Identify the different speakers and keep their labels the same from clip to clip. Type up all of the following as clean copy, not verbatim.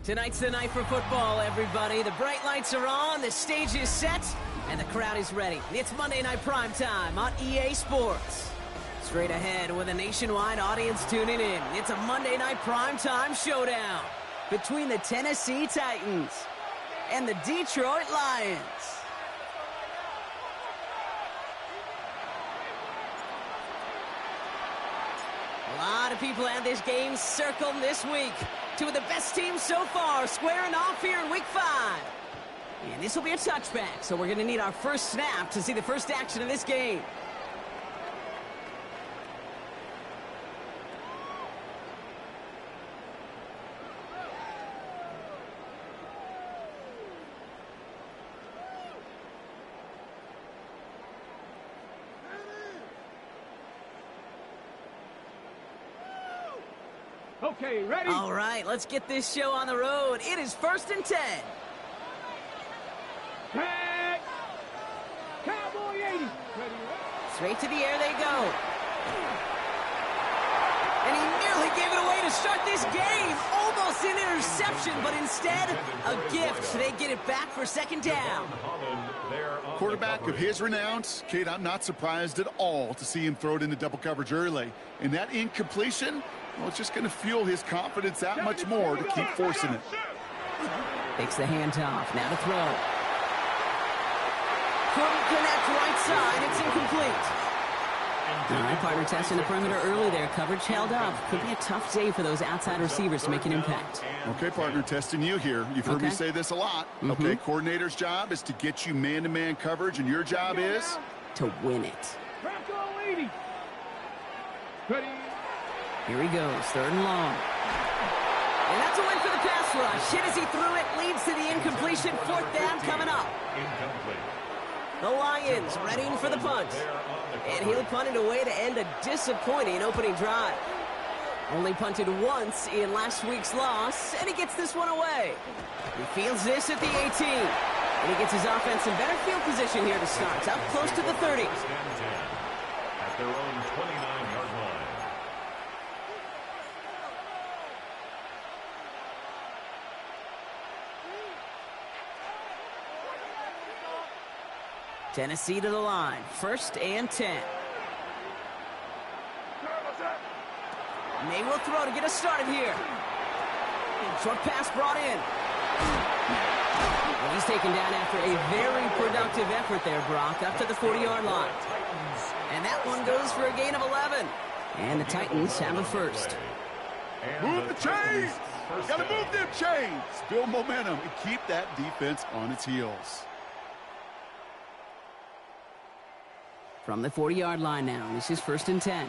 Speaker 1: Tonight's the night for football, everybody. The bright lights are on, the stage is set, and the crowd is ready. It's Monday Night Primetime on EA Sports. Straight ahead with a nationwide audience tuning in, it's a Monday Night Primetime showdown between the Tennessee Titans and the Detroit Lions. A lot of people had this game circled this week. Two of the best teams so far squaring off here in Week 5. And this will be a touchback, so we're going to need our first snap to see the first action of this game.
Speaker 2: Okay, ready?
Speaker 1: All right, let's get this show on the road. It is 1st and 10.
Speaker 2: Tag! Cowboy 80. Ready?
Speaker 1: Straight to the air they go. And he nearly gave it away to start this game. Almost an interception, but instead, a gift. They get it back for 2nd down.
Speaker 3: Quarterback of his renowns, Kate, I'm not surprised at all to see him throw it into double coverage early. And that incompletion, well, it's just going to fuel his confidence that much more to keep forcing it.
Speaker 1: Takes the handoff. Now to throw. Couldn't connect right side. It's incomplete. All right, partner testing the perimeter early there. Coverage held up. Could be a tough day for those outside receivers to make an impact.
Speaker 3: Okay, partner, testing you here. You've heard me say this a lot. Okay, coordinator's job is to get you man-to-man coverage, and your job is?
Speaker 1: To win it.
Speaker 2: Bronco 80. Ready?
Speaker 1: Here he goes, 3rd and long. And that's a win for the pass rush. Hit as he threw it, leads to the incompletion. 4th down coming up. The Lions readying for the punt. And he'll punt it away to end a disappointing opening drive. Only punted once in last week's loss, and he gets this one away. He fields this at the 18. And he gets his offense in better field position here to start. Up close to the 30.
Speaker 4: At their own 29-yard line.
Speaker 1: Tennessee to the line. 1st and 10. And they will throw to get us started here. Short pass brought in. Well, he's taken down after a very productive effort there, Brock, up to the 40-yard line. And that one goes for a gain of 11. And the Titans have a first.
Speaker 3: Move the chains! Gotta move them chains! Build momentum and keep that defense on its heels.
Speaker 1: From the 40-yard line now, this is 1st and 10.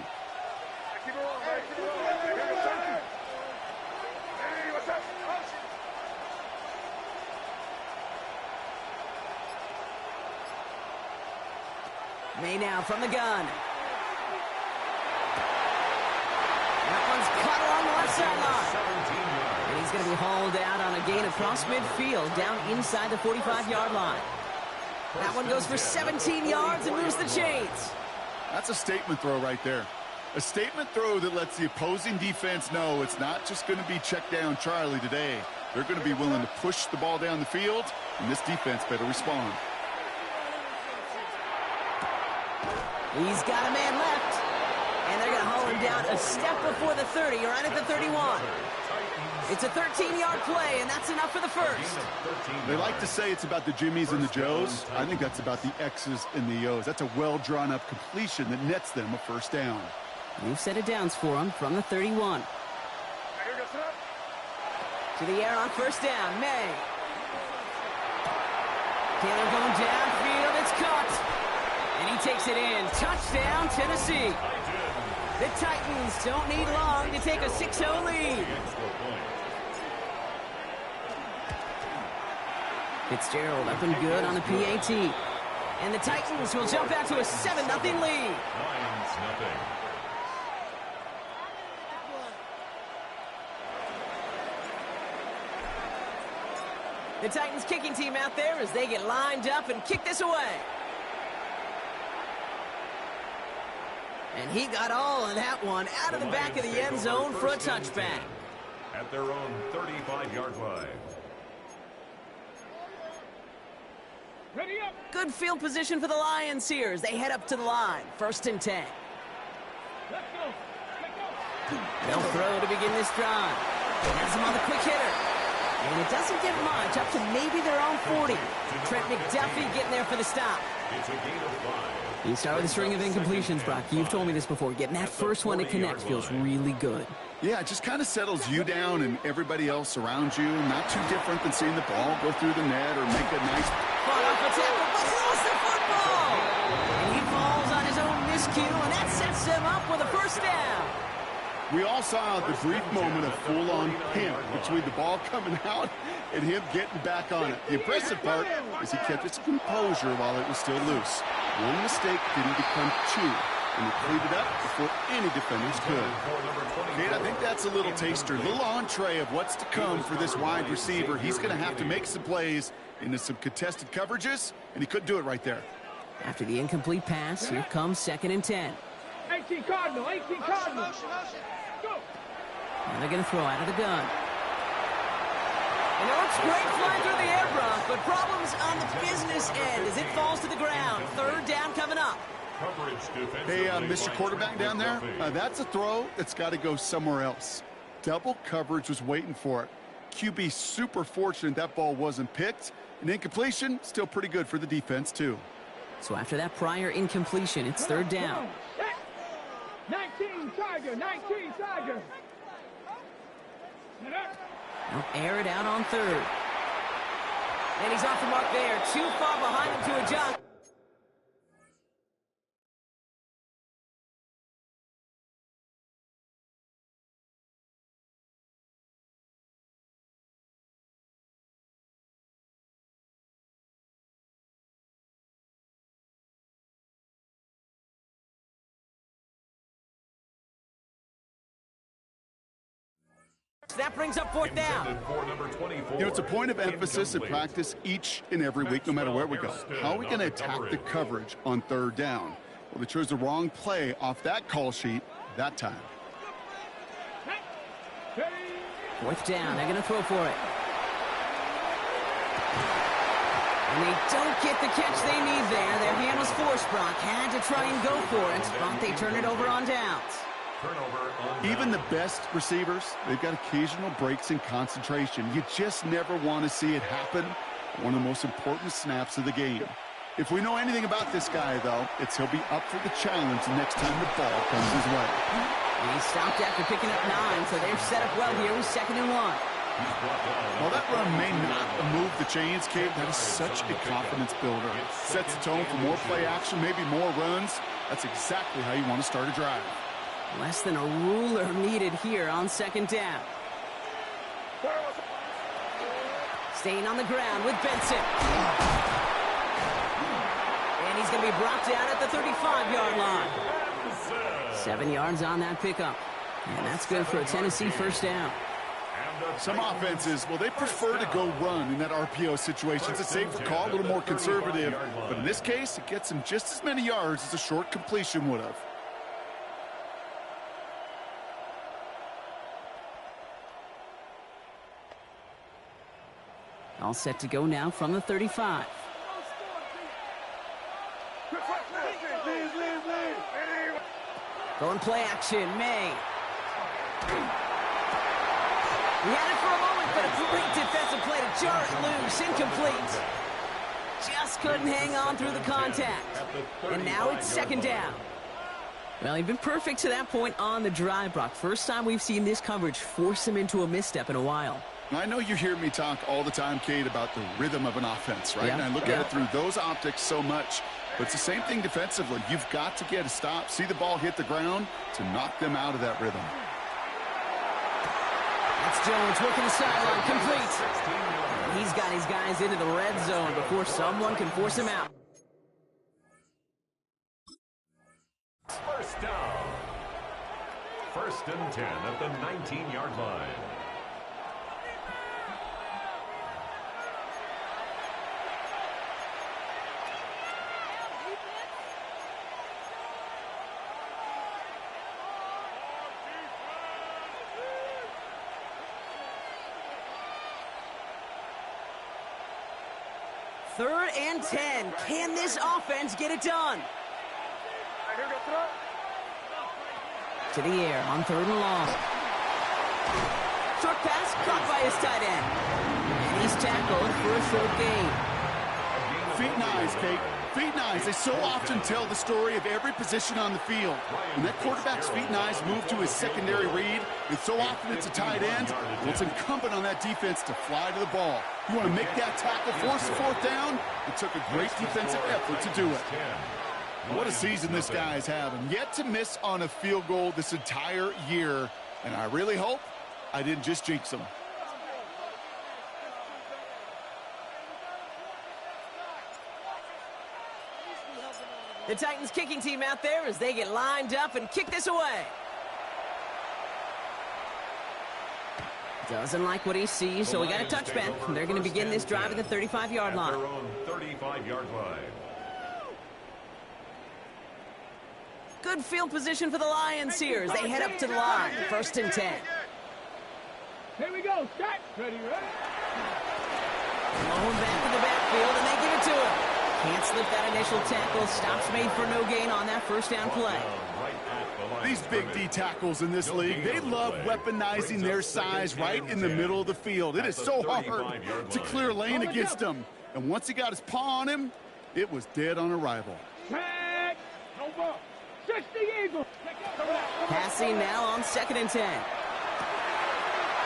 Speaker 1: May now from the gun. That one's cut along the left sideline. And he's going to be hauled out on a gain across midfield down inside the 45-yard line. That one goes for 17 yards and moves the chains.
Speaker 3: That's a statement throw right there. A statement throw that lets the opposing defense know it's not just going to be check down Charlie today. They're going to be willing to push the ball down the field, and this defense better respond.
Speaker 1: He's got a man left. And they're going to haul him down a step before the 30, right at the 31. It's a 13-yard play, and that's enough for the first.
Speaker 3: They like to say it's about the Jimmies and the Joes. I think that's about the X's and the O's. That's a well-drawn-up completion that nets them a 1st down.
Speaker 1: You've set it downs for him from the 31. To the air on 1st down, May. Taylor going downfield, it's caught. And he takes it in. Touchdown, Tennessee. The Titans don't need long to take a 6-0 lead. Fitzgerald up and good on the PAT. And the Titans will jump out to a 7-0 lead. The Titans kicking team out there as they get lined up and kick this away. And he got all of that one out of the back of the end zone for a touchback.
Speaker 4: at their own 35-yard line.
Speaker 2: Ready up.
Speaker 1: Good field position for the Lions here as they head up to the line. 1st and 10.
Speaker 2: Let's go. Let's go.
Speaker 1: They'll throw to begin this drive. Has him on the quick hitter. And it doesn't get much, up to maybe their own 40. Trent McDuffie getting there for the stop.
Speaker 4: It's a gain of 5.
Speaker 1: You start with a string of incompletions, Brock. You've told me this before. Getting that first one to connect feels really good.
Speaker 3: Yeah, it just kind of settles you down and everybody else around you. Not too different than seeing the ball go through the net or make a nice...
Speaker 1: Fought off a tackle, but lost the football! And he falls on his own miscue, and that sets them up with a first down.
Speaker 3: We all saw the brief moment of full-on panic between the ball coming out and him getting back on it. The impressive part is he kept his composure while it was still loose. One mistake didn't become two, and he cleaned it up before any defenders could. Kate, I think that's a little taster, a little entree of what's to come for this wide receiver. He's going to have to make some plays into some contested coverages, and he couldn't do it right there.
Speaker 1: After the incomplete pass, here comes 2nd and 10.
Speaker 2: 18 Cardinal. 18 Cardinal. Go.
Speaker 1: And they're going to throw out of the gun. And it looks great flying through the air, Brock, but problems on the business end as it falls to the ground. 3rd down coming up.
Speaker 3: Hey, Mr. Quarterback down there, that's a throw that's got to go somewhere else. Double coverage was waiting for it. QB super fortunate that ball wasn't picked. And incompletion, still pretty good for the defense, too.
Speaker 1: So after that prior incompletion, it's 3rd down.
Speaker 2: 19 Tiger. 19 Tiger.
Speaker 1: They'll air it out on 3rd. And he's off the mark there. Too far behind him to adjust. That brings up 4th down.
Speaker 3: You know, it's a point of emphasis in practice each and every week, no matter where we go. How are we going to attack the coverage on 3rd down? Well, they chose the wrong play off that call sheet that time.
Speaker 1: 4th down. They're going to throw for it. And they don't get the catch they need there. Their hand was forced, Brock. Had to try and go for it, but they turn it over on downs.
Speaker 3: Even the best receivers, they've got occasional breaks in concentration. You just never want to see it happen. One of the most important snaps of the game. If we know anything about this guy, though, it's he'll be up for the challenge the next time the ball comes his way.
Speaker 1: And he stopped after picking up 9, so they're set up well here with 2nd and 1.
Speaker 3: While that run may not move the chains, Kate, that is such a confidence builder. Sets the tone for more play action, maybe more runs. That's exactly how you want to start a drive.
Speaker 1: Less than a ruler needed here on 2nd down. Staying on the ground with Benson. And he's going to be brought down at the 35-yard line. 7 yards on that pickup. And that's good for a Tennessee 1st down.
Speaker 3: Some offenses, well, they prefer to go run in that RPO situation. It's a safer call, a little more conservative. But in this case, it gets him just as many yards as a short completion would have.
Speaker 1: All set to go now from the 35. Going play action, May. He had it for a moment, but a great defensive play to jar it loose, incomplete. Just couldn't hang on through the contact. And now it's 2nd down. Well, he'd been perfect to that point on the drive, Brock. First time we've seen this coverage force him into a misstep in a while.
Speaker 3: I know you hear me talk all the time, Kate, about the rhythm of an offense, right?
Speaker 1: Yeah.
Speaker 3: And I look at it through those optics so much. But it's the same thing defensively. You've got to get a stop, see the ball hit the ground to knock them out of that rhythm.
Speaker 1: That's Jones working the sideline, complete. And he's got his guys into the red zone before someone can force him out.
Speaker 4: 1st down. 1st and 10 at the 19-yard line.
Speaker 1: 3rd and 10. Can this offense get it done? To the air on 3rd and long. Short pass caught by his tight end. And he's tackled for a short gain.
Speaker 3: Feet and eyes, Kate. Feet and eyes. They so often tell the story of every position on the field. When that quarterback's feet and eyes move to his secondary read, and so often it's a tight end, well, it's incumbent on that defense to fly to the ball. You want to make that tackle, force the 4th down? It took a great defensive effort to do it. What a season this guy is having. Yet to miss on a field goal this entire year. And I really hope I didn't just jinx him.
Speaker 1: The Titans kicking team out there as they get lined up and kick this away. Doesn't like what he sees, so we got a touchback. They're going to begin this drive at the 35-yard line.
Speaker 4: Their own 35-yard line.
Speaker 1: Good field position for the Lions here as they head up to the line. 1st and 10.
Speaker 2: Here we go. Start. Ready, ready.
Speaker 1: Blown back to the backfield, and they give it to him. Can't slip that initial tackle. Stops made for no gain on that 1st down play.
Speaker 3: These big D tackles in this league, they love weaponizing their size right in the middle of the field. It is so hard to clear lane against him. And once he got his paw on him, it was dead on arrival.
Speaker 2: Tag. No ball. 60 Eagles.
Speaker 1: Passing now on 2nd and 10.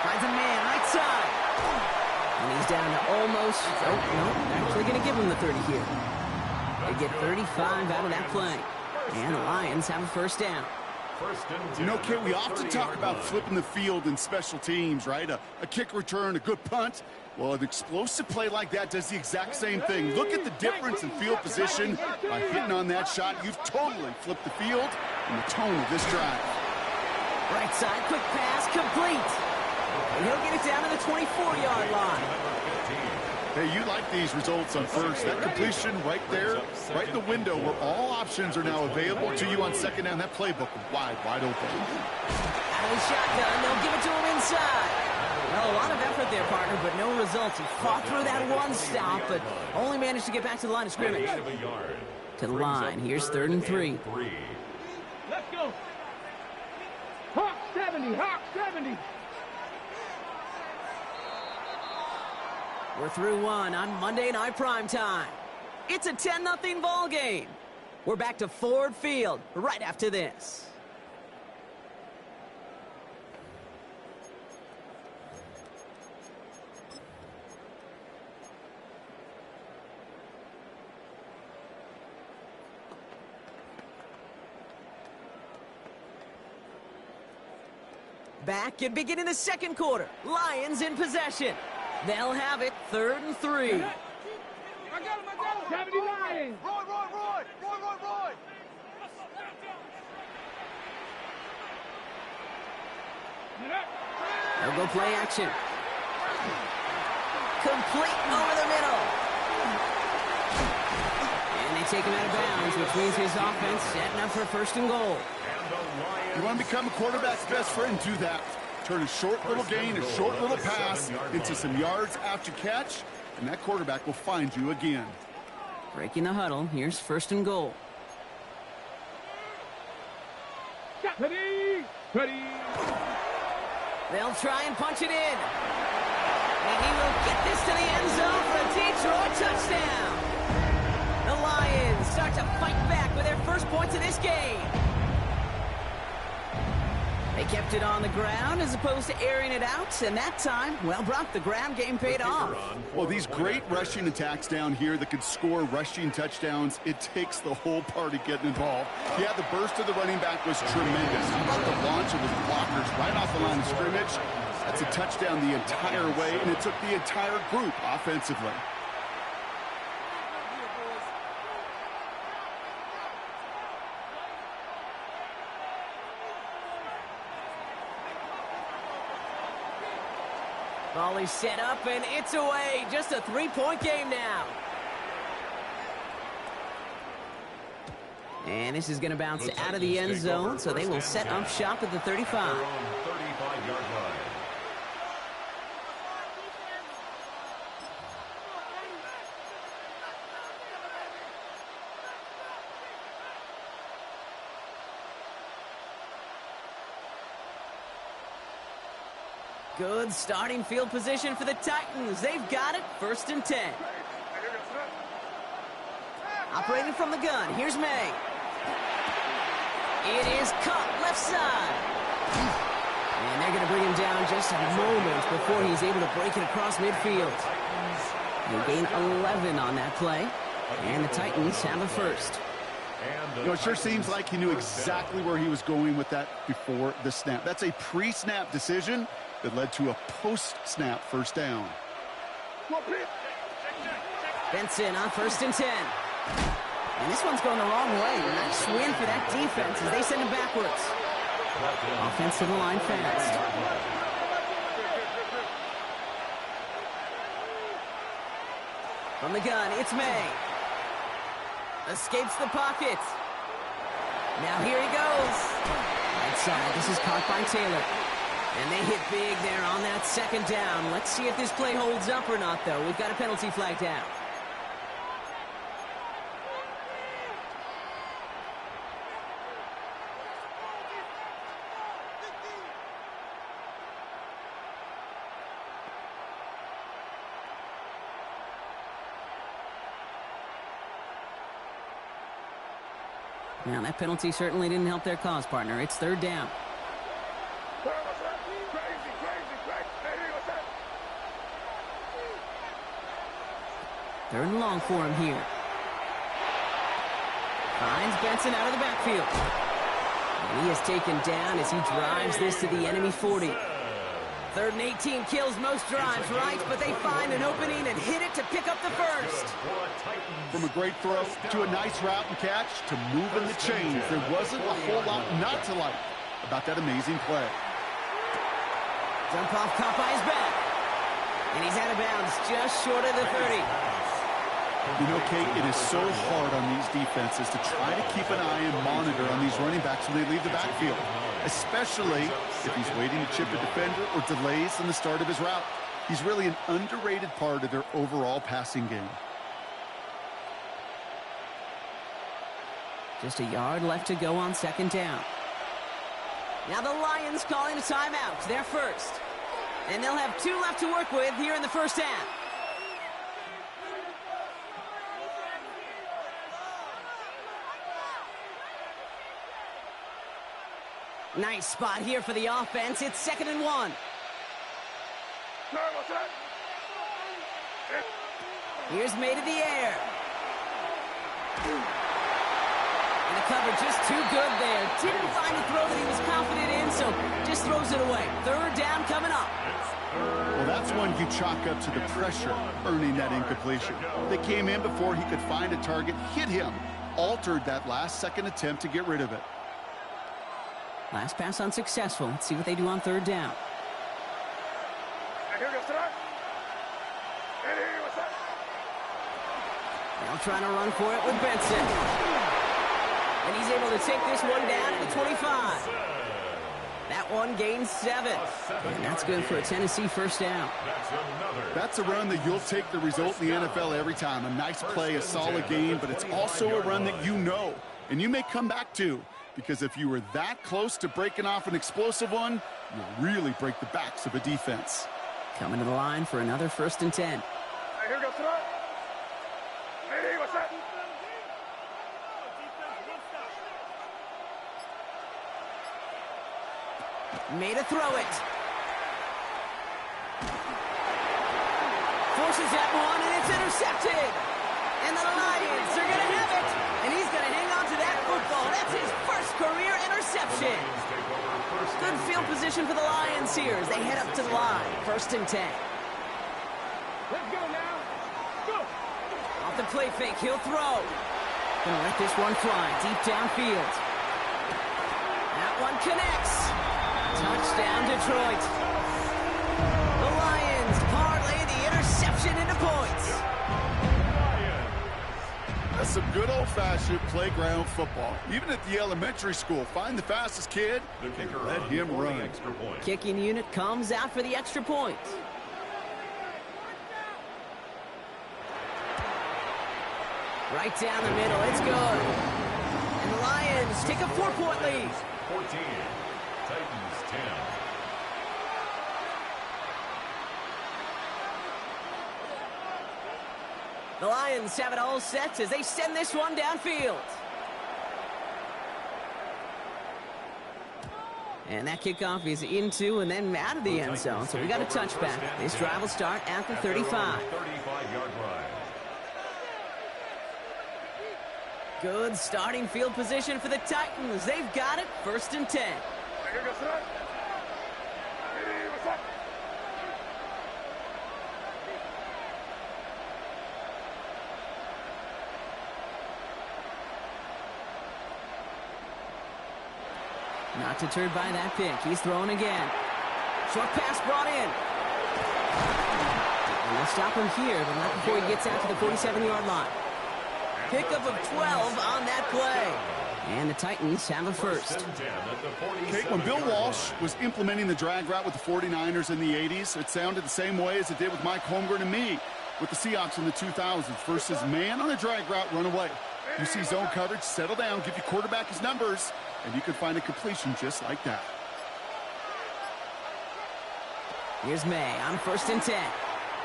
Speaker 1: Finds a man right side. And he's down to almost, actually going to give him the 30 here. They get 35 out of that play. And the Lions have a 1st down.
Speaker 3: You know, Kate, we often talk about flipping the field in special teams, right? A kick return, a good punt. Well, an explosive play like that does the exact same thing. Look at the difference in field position. By hitting on that shot, you've totally flipped the field and the tone of this drive.
Speaker 1: Right side, quick pass, complete. And he'll get it down to the 24-yard line.
Speaker 3: Hey, you like these results on 1st. That completion right there, right in the window where all options are now available to you on 2nd down. That playbook wide open.
Speaker 1: Out of the shotgun, they'll give it to him inside. Well, a lot of effort there, partner, but no results. He fought through that one stop, but only managed to get back to the line of scrimmage. To the line. Here's 3rd and 3.
Speaker 2: Let's go. Hawk 70. Hawk 70.
Speaker 1: We're through one on Monday Night Primetime. It's a 10-0 ball game. We're back to Ford Field right after this. Back and beginning the 2nd quarter. Lions in possession. They'll have it 3rd and 3.
Speaker 2: I got him. 70 Lions.
Speaker 5: Roy.
Speaker 1: They'll go play action. Complete over the middle. And they take him out of bounds, which means his offense setting up for 1st and goal.
Speaker 3: You want to become a quarterback's best friend? Do that. Turn a short little gain, a short little pass into some yards after catch, and that quarterback will find you again.
Speaker 1: Breaking the huddle. Here's 1st and goal.
Speaker 2: Ready.
Speaker 1: They'll try and punch it in. And he will get this to the end zone for a Detroit touchdown. The Lions start to fight back with their 1st points of this game. They kept it on the ground as opposed to airing it out, and that time, well, Brock, the ground game paid off.
Speaker 3: Well, these great rushing attacks down here that could score rushing touchdowns, it takes the whole party getting involved. Yeah, the burst of the running back was tremendous. How about the launch of his blockers right off the line of scrimmage? That's a touchdown the entire way, and it took the entire group offensively.
Speaker 1: Volley set up, and it's away. Just a 3-point game now. And this is going to bounce out of the end zone, so they will set up shop at the 35. Good starting field position for the Titans. They've got it, 1st and 10. Operating from the gun, here's May. It is caught left side. And they're going to bring him down just a moment before he's able to break it across midfield. They gain 11 on that play, and the Titans have a first.
Speaker 3: You know, it sure seems like he knew exactly where he was going with that before the snap. That's a pre-snap decision that led to a post-snap first down.
Speaker 1: Benson on 1st and 10. And this one's going the wrong way. Nice win for that defense as they send him backwards. Offense to the line fast. From the gun, it's May. Escapes the pocket. Now here he goes. Outside, this is caught by Taylor. And they hit big there on that 2nd down. Let's see if this play holds up or not, though. We've got a penalty flag down. Now, that penalty certainly didn't help their cause, partner. It's 3rd down. Third and long for him here. Finds Benson out of the backfield. And he is taken down as he drives this to the enemy 40. 3rd and 18 kills most drives, right? But they find an opening and hit it to pick up the first.
Speaker 3: From a great throw to a nice route and catch to moving the chains, there wasn't a whole lot not to like about that amazing play.
Speaker 1: Dump off caught by his back. And he's out of bounds just short of the 30.
Speaker 3: You know, Kate, it is so hard on these defenses to try to keep an eye and monitor on these running backs when they leave the backfield, especially if he's waiting to chip a defender or delays in the start of his route. He's really an underrated part of their overall passing game.
Speaker 1: Just a yard left to go on 2nd down. Now the Lions calling a timeout. They're first. And they'll have 2 left to work with here in the 1st half. Nice spot here for the offense. It's 2nd and 1. Here's May to the air. And the cover just too good there. Didn't find a throw that he was confident in, so just throws it away. 3rd down coming up.
Speaker 3: Well, that's one you chalk up to the pressure earning that incompletion. They came in before he could find a target, hit him, altered that last-second attempt to get rid of it.
Speaker 1: Last pass unsuccessful. Let's see what they do on 3rd down. Now trying to run for it with Benson. And he's able to take this one down to the 25. That one gains 7. And that's good for a Tennessee 1st down.
Speaker 3: That's a run that you'll take the result in the NFL every time. A nice play, a solid game, but it's also a run that you know and you may come back to. Because if you were that close to breaking off an explosive one, you'll really break the backs of a defense.
Speaker 1: Coming to the line for another 1st and 10. Made a throw it. Forces that one, and it's intercepted. And the Lions are going to have it. And he's going to hang on to that football. That's his first career interception. Good field position for the Lions here as they head up to the line. 1st and 10.
Speaker 2: Let's go now. Go.
Speaker 1: Off the play fake, he'll throw. Gonna let this one fly deep downfield. That one connects. Touchdown, Detroit. The Lions parlay the interception into points.
Speaker 3: That's some good old-fashioned playground football. Even at the elementary school, find the fastest kid and let him run.
Speaker 1: Kicking unit comes out for the extra point. Right down the middle, it's good. And the Lions take a 4-point lead.
Speaker 4: 14, Titans 10.
Speaker 1: The Lions have it all set as they send this one downfield. And that kickoff is into and then out of the end zone. So we got a touchback. This drive will start at the 35.
Speaker 4: 35-yard line.
Speaker 1: Good starting field position for the Titans. They've got it. 1st and 10. Not deterred by that pick. He's throwing again. Short pass brought in. And they'll stop him here, but not before he gets out to the 47-yard line. Pickup of 12 on that play. And the Titans have a first.
Speaker 3: Okay, when Bill Walsh was implementing the drag route with the 49ers in the 80s, it sounded the same way as it did with Mike Holmgren and me with the Seahawks in the 2000s versus man on a drag route, run away. You see zone coverage, settle down, give your quarterback his numbers, and you can find a completion just like that.
Speaker 1: Here's May on 1st and 10.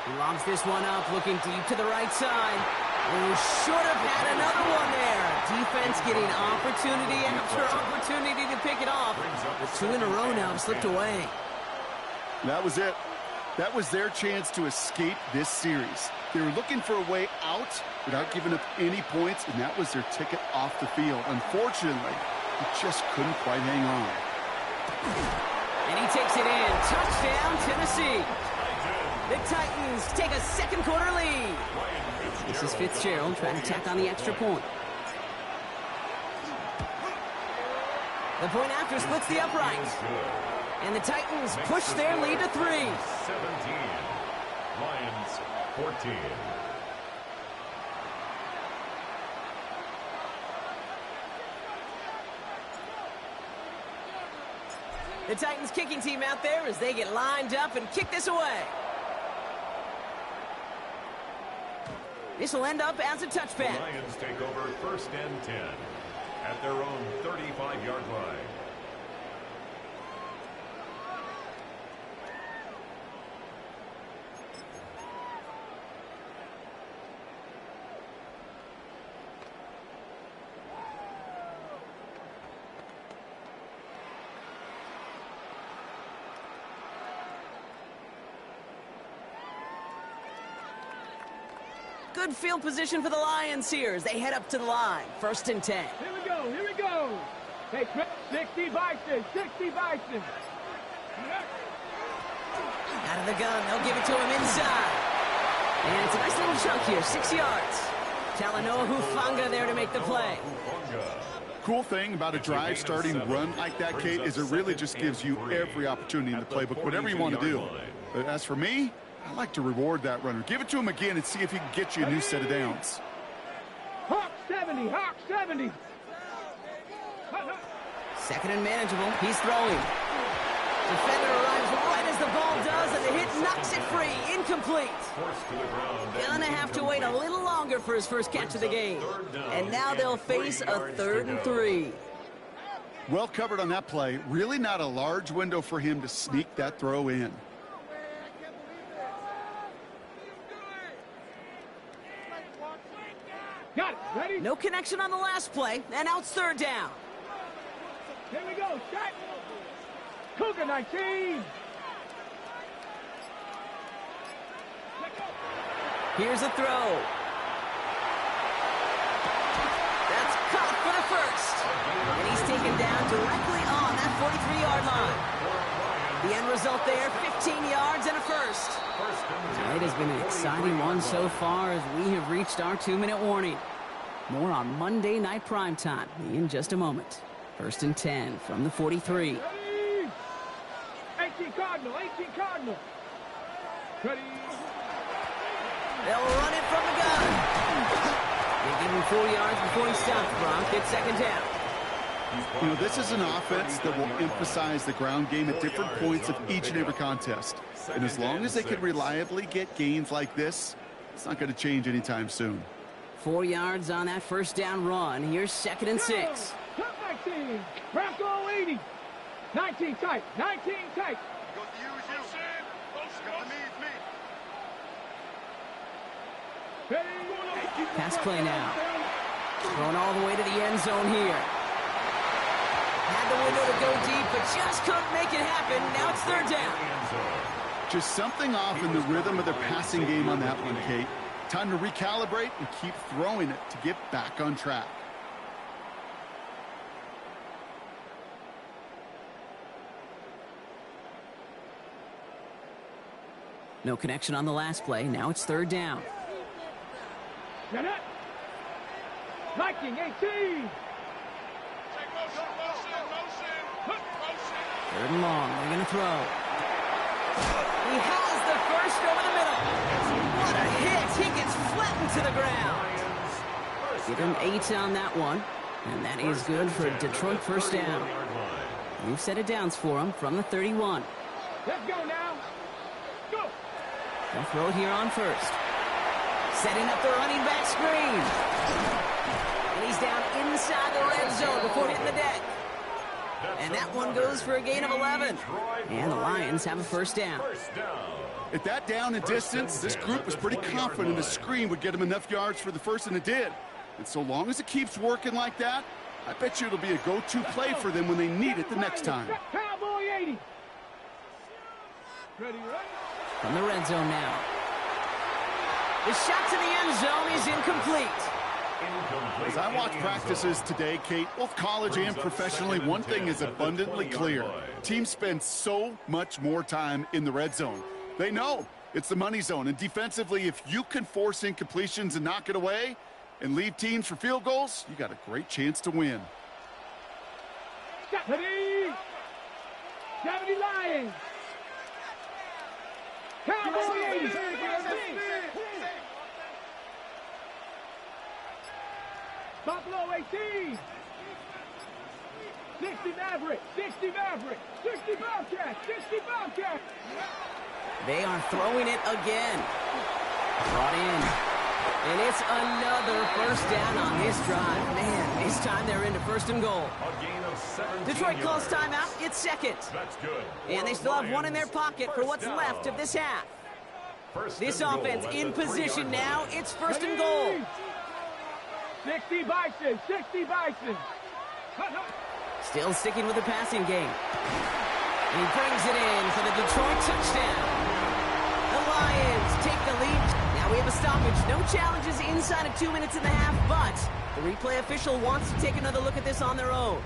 Speaker 1: He lobs this one up, looking deep to the right side. Oh, should have had another one there. Defense getting opportunity after opportunity to pick it off. The 2 in a row now have slipped away.
Speaker 3: That was it. That was their chance to escape this series. They were looking for a way out without giving up any points, and that was their ticket off the field. Unfortunately, he just couldn't quite hang on.
Speaker 1: And he takes it in. Touchdown, Tennessee. The Titans take a second quarter lead. This is Fitzgerald trying to tack on the extra point. The point after splits the uprights. And the Titans push their lead to 3.
Speaker 4: 17. Lions 14.
Speaker 1: The Titans kicking team out there as they get lined up and kick this away. This will end up as a touchback.
Speaker 4: The Lions take over 1st and 10 at their own 35-yard line.
Speaker 1: Good field position for the Lions here as they head up to the line. 1st and 10.
Speaker 2: Here we go, here we go. Hey, 60 Bison, 60 Bison.
Speaker 1: Out of the gun, they'll give it to him inside. And it's a nice little chunk here, 6 yards. Talanoa Hufanga there to make the play.
Speaker 3: Cool thing about a drive starting run like that, Kate, is it really just gives you every opportunity in the playbook, whatever you want to do. But as for me, I like to reward that runner. Give it to him again and see if he can get you a new set of downs.
Speaker 2: Hawk 70, Hawk 70.
Speaker 1: 2nd and manageable. He's throwing. Defender arrives right as the ball does, and the hit knocks it free. Incomplete. Gonna have to wait a little longer for his first catch of the game. And now they'll face a 3rd and 3.
Speaker 3: Well covered on that play. Really not a large window for him to sneak that throw in.
Speaker 2: Got it, ready?
Speaker 1: No connection on the last play, and now it's 3rd down.
Speaker 2: Here we go, shot. Cougar 19.
Speaker 1: Here's a throw. That's caught for the first. And he's taken down directly on that 43-yard line. The end result there, 15 yards and a first. It has been an exciting one so far as we have reached our 2-minute warning. More on Monday Night Primetime in just a moment. 1st and 10 from the 43.
Speaker 2: Ready? 18 Cardinal, 18 Cardinal. Ready?
Speaker 1: They'll run it from the gun. They give him 4 yards before he stops. Gronk gets 2nd down.
Speaker 3: You know, this is an offense that will emphasize the ground game at different points of each and every contest. And as long as they can reliably get gains like this, it's not going to change anytime soon.
Speaker 1: 4 yards on that 1st down run. Here's 2nd and 6.
Speaker 2: Top 19. Bronco 80. 19 tight. 19 tight.
Speaker 5: Go to use you. Go to me.
Speaker 2: Ready?
Speaker 1: Pass play now. Thrown all the way to the end zone here. Had the window to go deep, but just couldn't make it happen. Now it's third down.
Speaker 3: Just something off in the rhythm of their passing game on that one, Kate. Time to recalibrate and keep throwing it to get back on track.
Speaker 1: No connection on the last play. Now it's third down.
Speaker 2: Liking 18.
Speaker 1: Third and long. They're going to throw. He has the first over the middle. What a hit. He gets flattened to the ground. Give him 8 on that one. And that is good for Detroit first down. We've set it downs for him from the 31.
Speaker 2: Let's go now. Go.
Speaker 1: They'll throw it here on first. Setting up the running back screen. And he's down inside the red zone before hitting the deck. And that one goes for a gain of 11. And the Lions have a first down.
Speaker 3: At that down and distance, this group was pretty confident the screen would get them enough yards for the first, and it did. And so long as it keeps working like that, I bet you it'll be a go-to play for them when they need it the next time.
Speaker 2: Cowboy 80. Ready, right?
Speaker 1: From the red zone now. The shot to the end zone is incomplete.
Speaker 3: As I watch practices today, Kate, both college and professionally, one thing is abundantly clear. Teams spend so much more time in the red zone. They know it's the money zone, and defensively, if you can force incompletions and knock it away and leave teams for field goals, you got a great chance to win.
Speaker 2: 70 Lions. Cowboy 80. Buffalo 18. 60 Maverick. 60 Maverick. 60 Bobcat. 60 Bobcat.
Speaker 1: They are throwing it again. Brought in. And it's another first down on this drive. Man, this time they're into first and goal.
Speaker 4: A gain of 17
Speaker 1: Detroit calls
Speaker 4: yards.
Speaker 1: timeout. It's second.
Speaker 4: That's good.
Speaker 1: And they still have one in their pocket for what's left of this half. This offense in position now. It's first and goal.
Speaker 2: 60 Bison. 60 Bison.
Speaker 1: Still sticking with the passing game. And he brings it in for the Detroit touchdown. The Lions take the lead. Now we have a stoppage. No challenges inside of 2 minutes and a half, but the replay official wants to take another look at this on their own.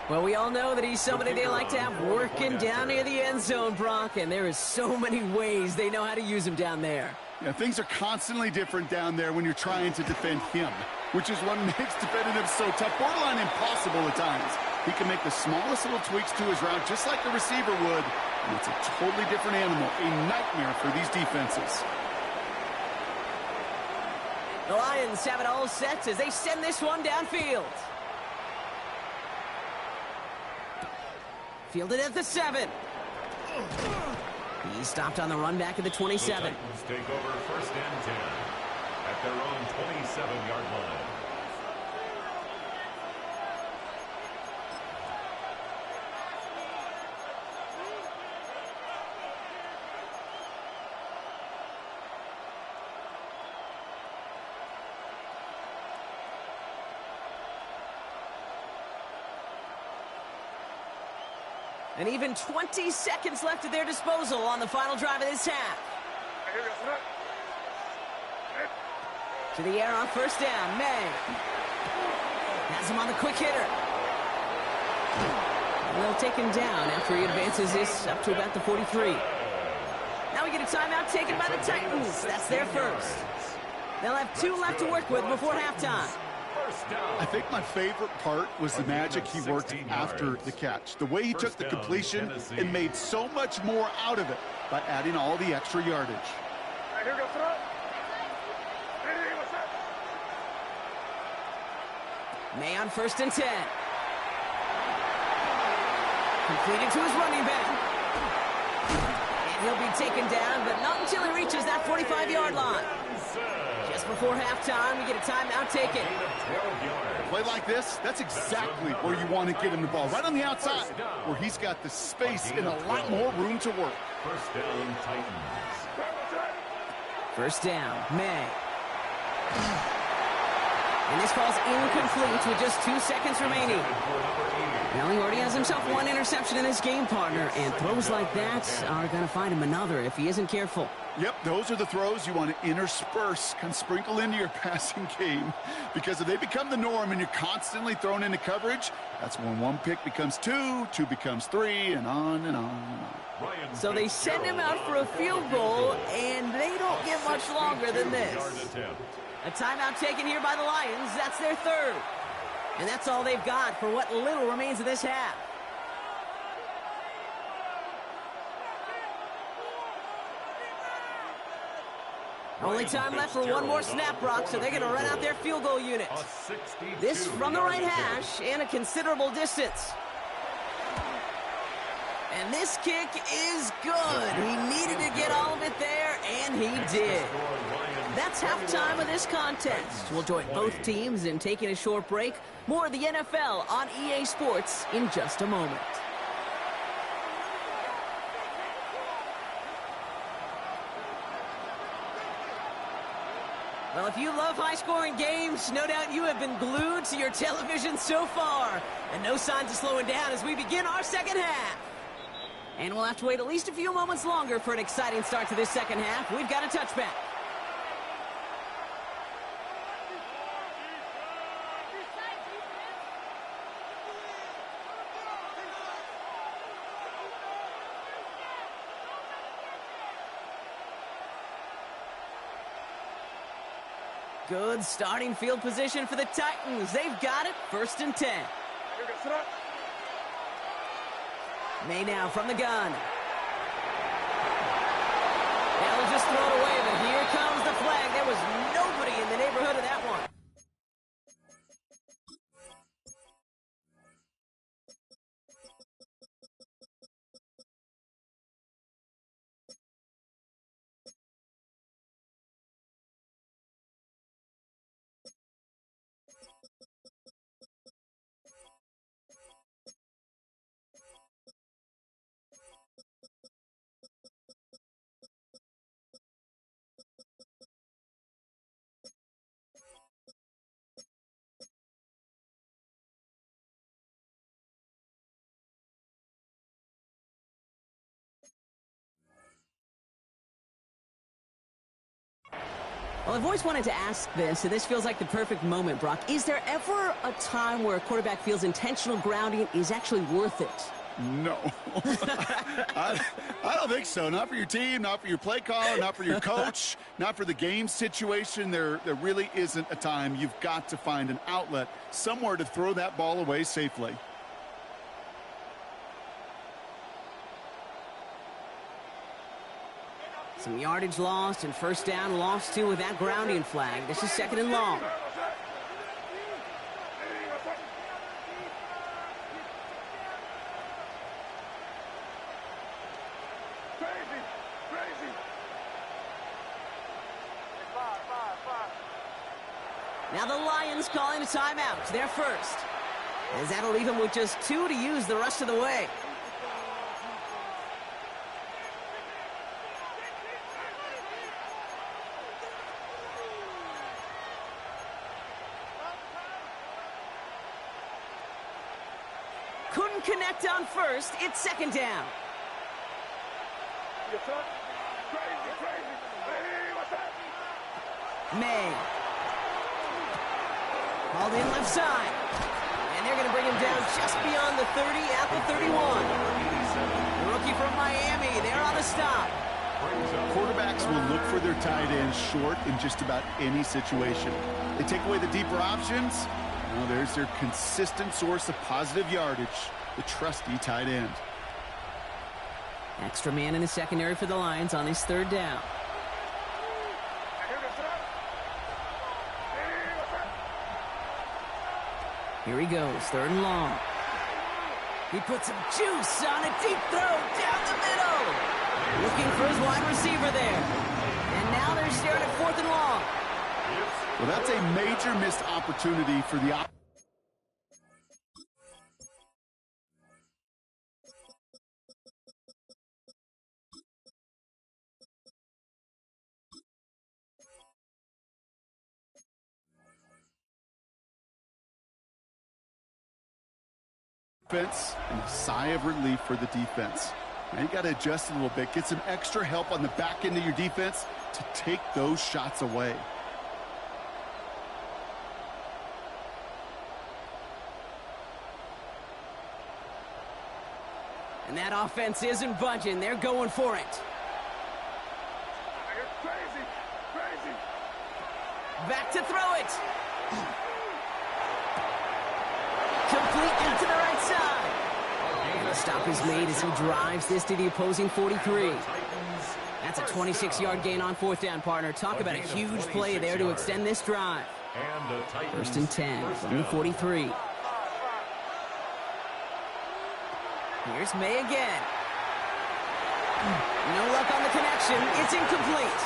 Speaker 1: Well, we all know that he's somebody they like to have working down near the end zone, Brock, and there is so many ways they know how to use him down there.
Speaker 3: Yeah, things are constantly different down there when you're trying to defend him, which is what makes defending him so tough, borderline impossible at times. He can make the smallest little tweaks to his route just like the receiver would, and it's a totally different animal, a nightmare for these defenses.
Speaker 1: The Lions have it all set as they send this one downfield. Fielded at the 7. He stopped on the run back at the 27.
Speaker 4: The Titans take over first and 10 at their own 27-yard line.
Speaker 1: And even 20 seconds left at their disposal on the final drive of this half. To the air on first down, May. Has him on the quick hitter. And they'll take him down after he advances this up to about the 43. Now we get a timeout taken by the Titans. That's their first. They'll have 2 left to work with before halftime.
Speaker 3: I think my favorite part was the magic he worked after the catch. The way he took the completion and made so much more out of it by adding all the extra yardage.
Speaker 1: May on first and 10. Completed to his running back. And he'll be taken down, but not until he reaches that 45-yard line. Just before halftime, we get a timeout taken.
Speaker 3: A play like this, that's exactly where you want to get him the ball. Right on the outside, where he's got the space and a lot more room to work.
Speaker 4: First down, Titans.
Speaker 1: First down, May. And this ball's incomplete with just 2 seconds remaining. Well, he already has himself one interception in his game, partner, and throws like that are going to find him another if he isn't careful.
Speaker 3: Yep, those are the throws you want to intersperse, kind of sprinkle into your passing game, because if they become the norm and you're constantly thrown into coverage, that's when one pick becomes two, two becomes three, and on and on and on.
Speaker 1: So they send him out for a field goal, and they don't get much longer than this. A timeout taken here by the Lions. That's their third. And that's all they've got for what little remains of this half. Only time left for one more snap, Brock, so they're going to run out their field goal unit. This from the right hash and a considerable distance. And this kick is good. He needed to get all of it there, and he did. That's halftime of this contest. We'll join both teams in taking a short break. More of the NFL on EA Sports in just a moment. Well, if you love high-scoring games, no doubt you have been glued to your television so far. And no signs of slowing down as we begin our second half. And we'll have to wait at least a few moments longer for an exciting start to this second half. We've got a touchback. Good starting field position for the Titans. They've got it, 1st and 10. May now from the gun. They'll just throw it away, but here comes the flag. There was nobody in the neighborhood of that one. Well, I've always wanted to ask this, and this feels like the perfect moment, Brock. Is there ever a time where a quarterback feels intentional grounding is actually worth it?
Speaker 3: No. I don't think so. Not for your team, not for your play caller, not for your coach, not for the game situation. There really isn't a time. You've got to find an outlet, somewhere to throw that ball away safely.
Speaker 1: Some yardage lost and first down lost too with that grounding flag. This is 2nd and long. Now the Lions calling a timeout. They're first. As that'll leave them with just 2 to use the rest of the way. Couldn't connect on first. It's 2nd down. May. Hauled in left side. And they're going to bring him down just beyond the 30 at the 31. The rookie from Miami, they're on the stop.
Speaker 3: Quarterbacks will look for their tight ends short in just about any situation. They take away the deeper options. Well, there's their consistent source of positive yardage, the trusty tight end.
Speaker 1: Extra man in the secondary for the Lions on this 3rd down. Here he goes, 3rd and long. He puts some juice on a deep throw down the middle. Looking for his wide receiver there. And now they're staring at 4th and long.
Speaker 3: Well, that's a major missed opportunity for the offense and a sigh of relief for the defense. Now you got to adjust a little bit, get some extra help on the back end of your defense to take those shots away.
Speaker 1: And that offense isn't budging. They're going for it.
Speaker 5: Crazy, crazy.
Speaker 1: Back to throw it. Complete out to the right side. And the stop is made as he drives this to the opposing 43. That's a 26-yard gain on fourth down, partner. Talk about a huge play there to extend this drive. First and 10 from the 43. Here's May again. No luck on the connection. It's incomplete.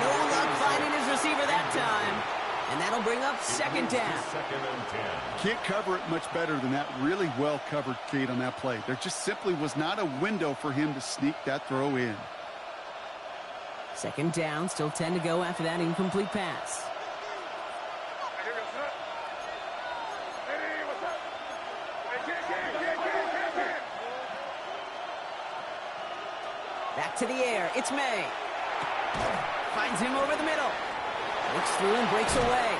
Speaker 1: No luck finding his receiver that time. And that'll bring up second down.
Speaker 3: Can't cover it much better than that. Really well covered, Kate, on that play. There just simply was not a window for him to sneak that throw in.
Speaker 1: Second down, still 10 to go after that incomplete pass. Back to the air, it's May. Finds him over the middle. Looks through and breaks away.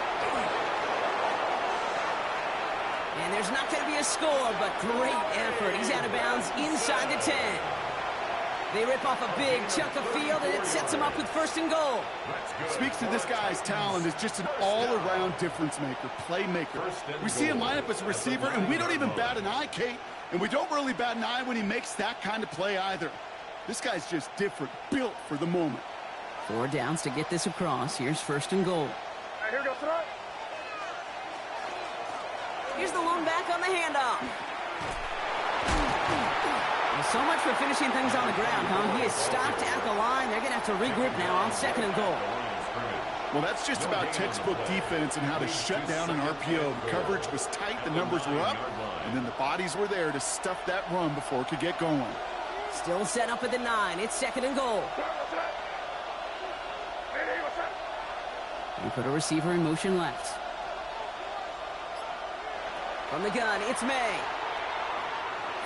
Speaker 1: And there's not going to be a score, but great effort. He's out of bounds inside the 10. They rip off a big chunk of field, and it sets him up with first and goal.
Speaker 3: Speaks to this guy's talent as just an all-around difference maker, playmaker. We see him line up as a receiver, and we don't even bat an eye, Kate. And we don't really bat an eye when he makes that kind of play either. This guy's just different, built for the moment.
Speaker 1: 4 downs to get this across. Here's first and goal.
Speaker 5: Here goes throw.
Speaker 1: Here's the lone back on the handoff. Well, so much for finishing things on the ground, huh? He is stopped at the line. They're going to have to regroup now on second and goal.
Speaker 3: Well, that's just about textbook defense and how to shut down an RPO. The coverage was tight, the numbers were up, and then the bodies were there to stuff that run before it could get going.
Speaker 1: Still set up at the 9. It's second and goal. And put a receiver in motion left. From the gun, it's May.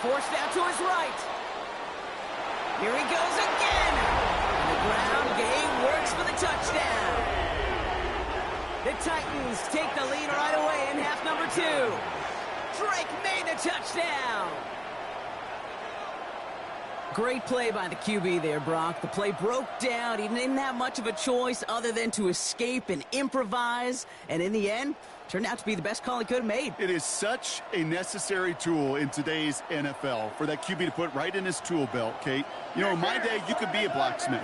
Speaker 1: Forced out to his right. Here he goes again. And the ground game works for the touchdown. The Titans take the lead right away in half number 2. Drake made the touchdown. Great play by the QB there, Brock. The play broke down. He didn't have much of a choice other than to escape and improvise. And in the end, turned out to be the best call he could have made.
Speaker 3: It is such a necessary tool in today's NFL for that QB to put right in his tool belt, Kate. You know, in my day, you could be a blacksmith,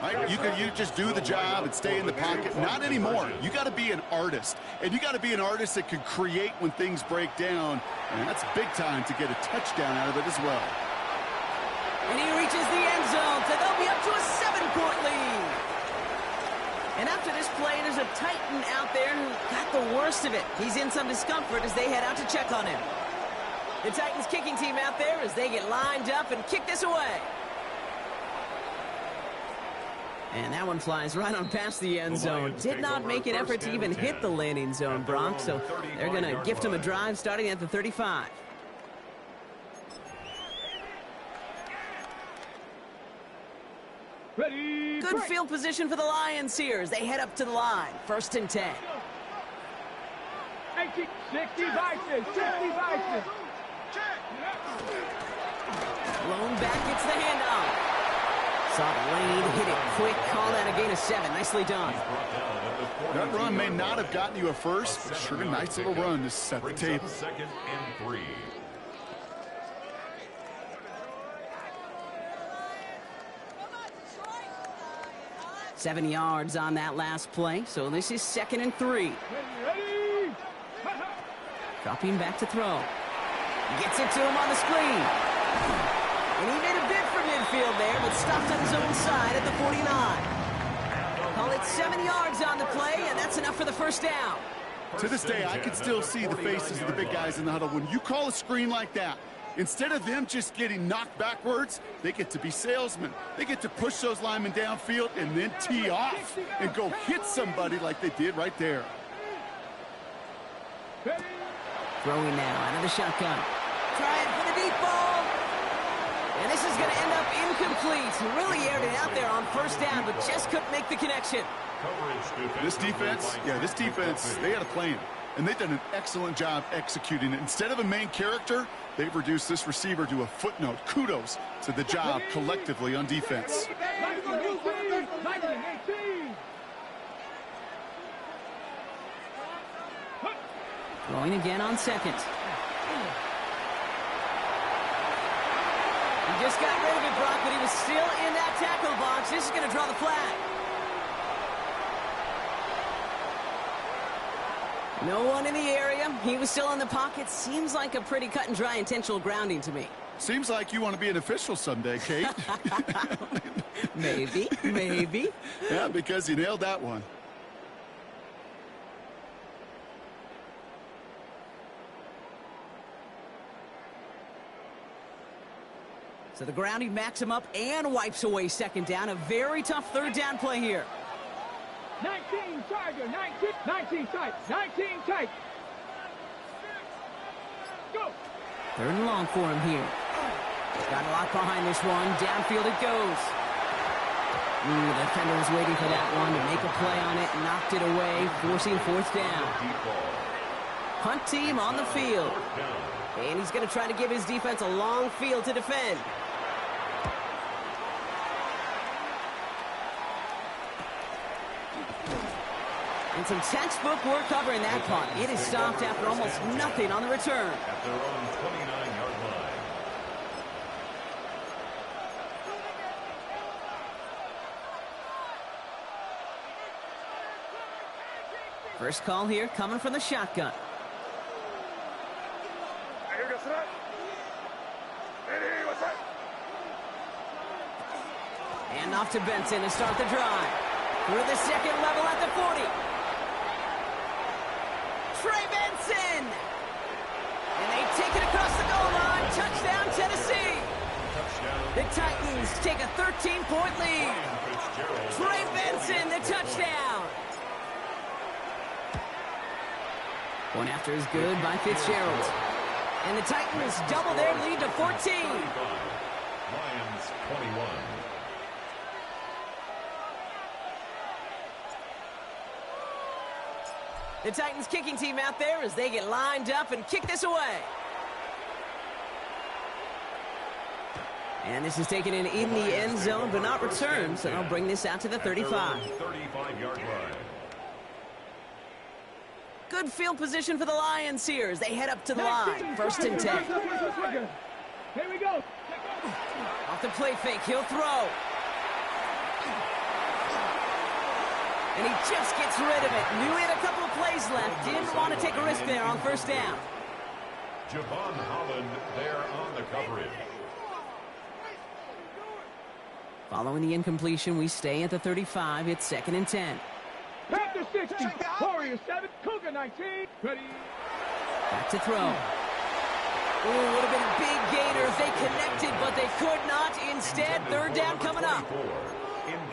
Speaker 3: right? You just do the job and stay in the pocket. Not anymore. You got to be an artist. And you got to be an artist that can create when things break down. And that's big time to get a touchdown out of it as well.
Speaker 1: And he reaches the end zone, so they'll be up to a 7-point lead. And after this play, there's a Titan out there who got the worst of it. He's in some discomfort as they head out to check on him. The Titans kicking team out there as they get lined up and kick this away. And that one flies right on past the end zone. Did not make an effort to even hit the landing zone, Brock, so they're going to gift him a drive starting at the 35.
Speaker 2: Ready,
Speaker 1: Good
Speaker 2: break.
Speaker 1: field position for the Lions here as they head up to the line. First and 10.
Speaker 2: 60 vices, 60 vices.
Speaker 1: Lone back gets the handoff. Saw the lane, hit it quick, call that a gain of 7. Nicely done.
Speaker 3: That run may not have gotten you a first, but sure a nice little run to set the table.
Speaker 4: Second and 3.
Speaker 1: 7 yards on that last play, so this is second and 3.
Speaker 2: Ready.
Speaker 1: Dropping back to throw. Gets it to him on the screen. And he made a bid for midfield there, but stopped on his own side at the 49. Call it 7 yards on the play, and that's enough for the first down.
Speaker 3: To this day, I can still see the faces of the big guys in the huddle. When you call a screen like that, instead of them just getting knocked backwards, they get to be salesmen. They get to push those linemen downfield and then tee off and go hit somebody like they did right there.
Speaker 1: Throwing now out of the shotgun. Trying for the deep ball. And this is going to end up incomplete. Really aired it out there on first down, but just couldn't make the connection.
Speaker 3: This defense, they had a plan. And they've done an excellent job executing it. Instead of a main character, they've reduced this receiver to a footnote. Kudos to the job collectively on defense.
Speaker 1: Throwing again on second. He just got rid of it, Brock, but he was still in that tackle box. This is going to draw the flag. No one in the area. He was still in the pocket. Seems like a pretty cut and dry intentional grounding to me.
Speaker 3: Seems like you want to be an official someday, Kate.
Speaker 1: Maybe, maybe.
Speaker 3: Yeah, because you nailed that one.
Speaker 1: So the grounding backs him up and wipes away second down. A very tough third down play here.
Speaker 2: 19 Tiger, 19 tight, 19 tight. Go.
Speaker 1: Third and long for him here. Got a lot behind this one. Downfield it goes. The defender was waiting for that one to make a play on it. Knocked it away, forcing fourth down. Punt team on the field. And he's going to try to give his defense a long field to defend. And some textbook work covering that punt. It is stopped after almost nothing on the return.
Speaker 4: At their own 29-yard line.
Speaker 1: First call here coming from the shotgun. And off to Benson to start the drive. Through the second level at the 40. Trey Benson! And they take it across the goal line. Touchdown, Tennessee! The Titans take a 13-point lead. Trey Benson, the touchdown! One after is good by Fitzgerald. And the Titans double their lead to 14.
Speaker 4: Lions 21.
Speaker 1: The Titans kicking team out there as they get lined up and kick this away. And this is taken in the end zone, but not returned, so they'll bring this out to the 35.
Speaker 4: 35-yard line.
Speaker 1: Good field position for the Lions here as they head up to the line. First and 10.
Speaker 2: Here we go.
Speaker 1: Off the play fake, he'll throw. And he just gets rid of it. Knew he had a couple of plays left. Didn't want to take a risk there on first down.
Speaker 4: Javon Holland there on the coverage.
Speaker 1: Following the incompletion, we stay at the 35. It's second and 10.
Speaker 2: Panther 60, Warriors 7, Cougar 19. Ready.
Speaker 1: Back to throw. Ooh, would have been a big gainer if they connected, but they could not. Instead, third down coming up.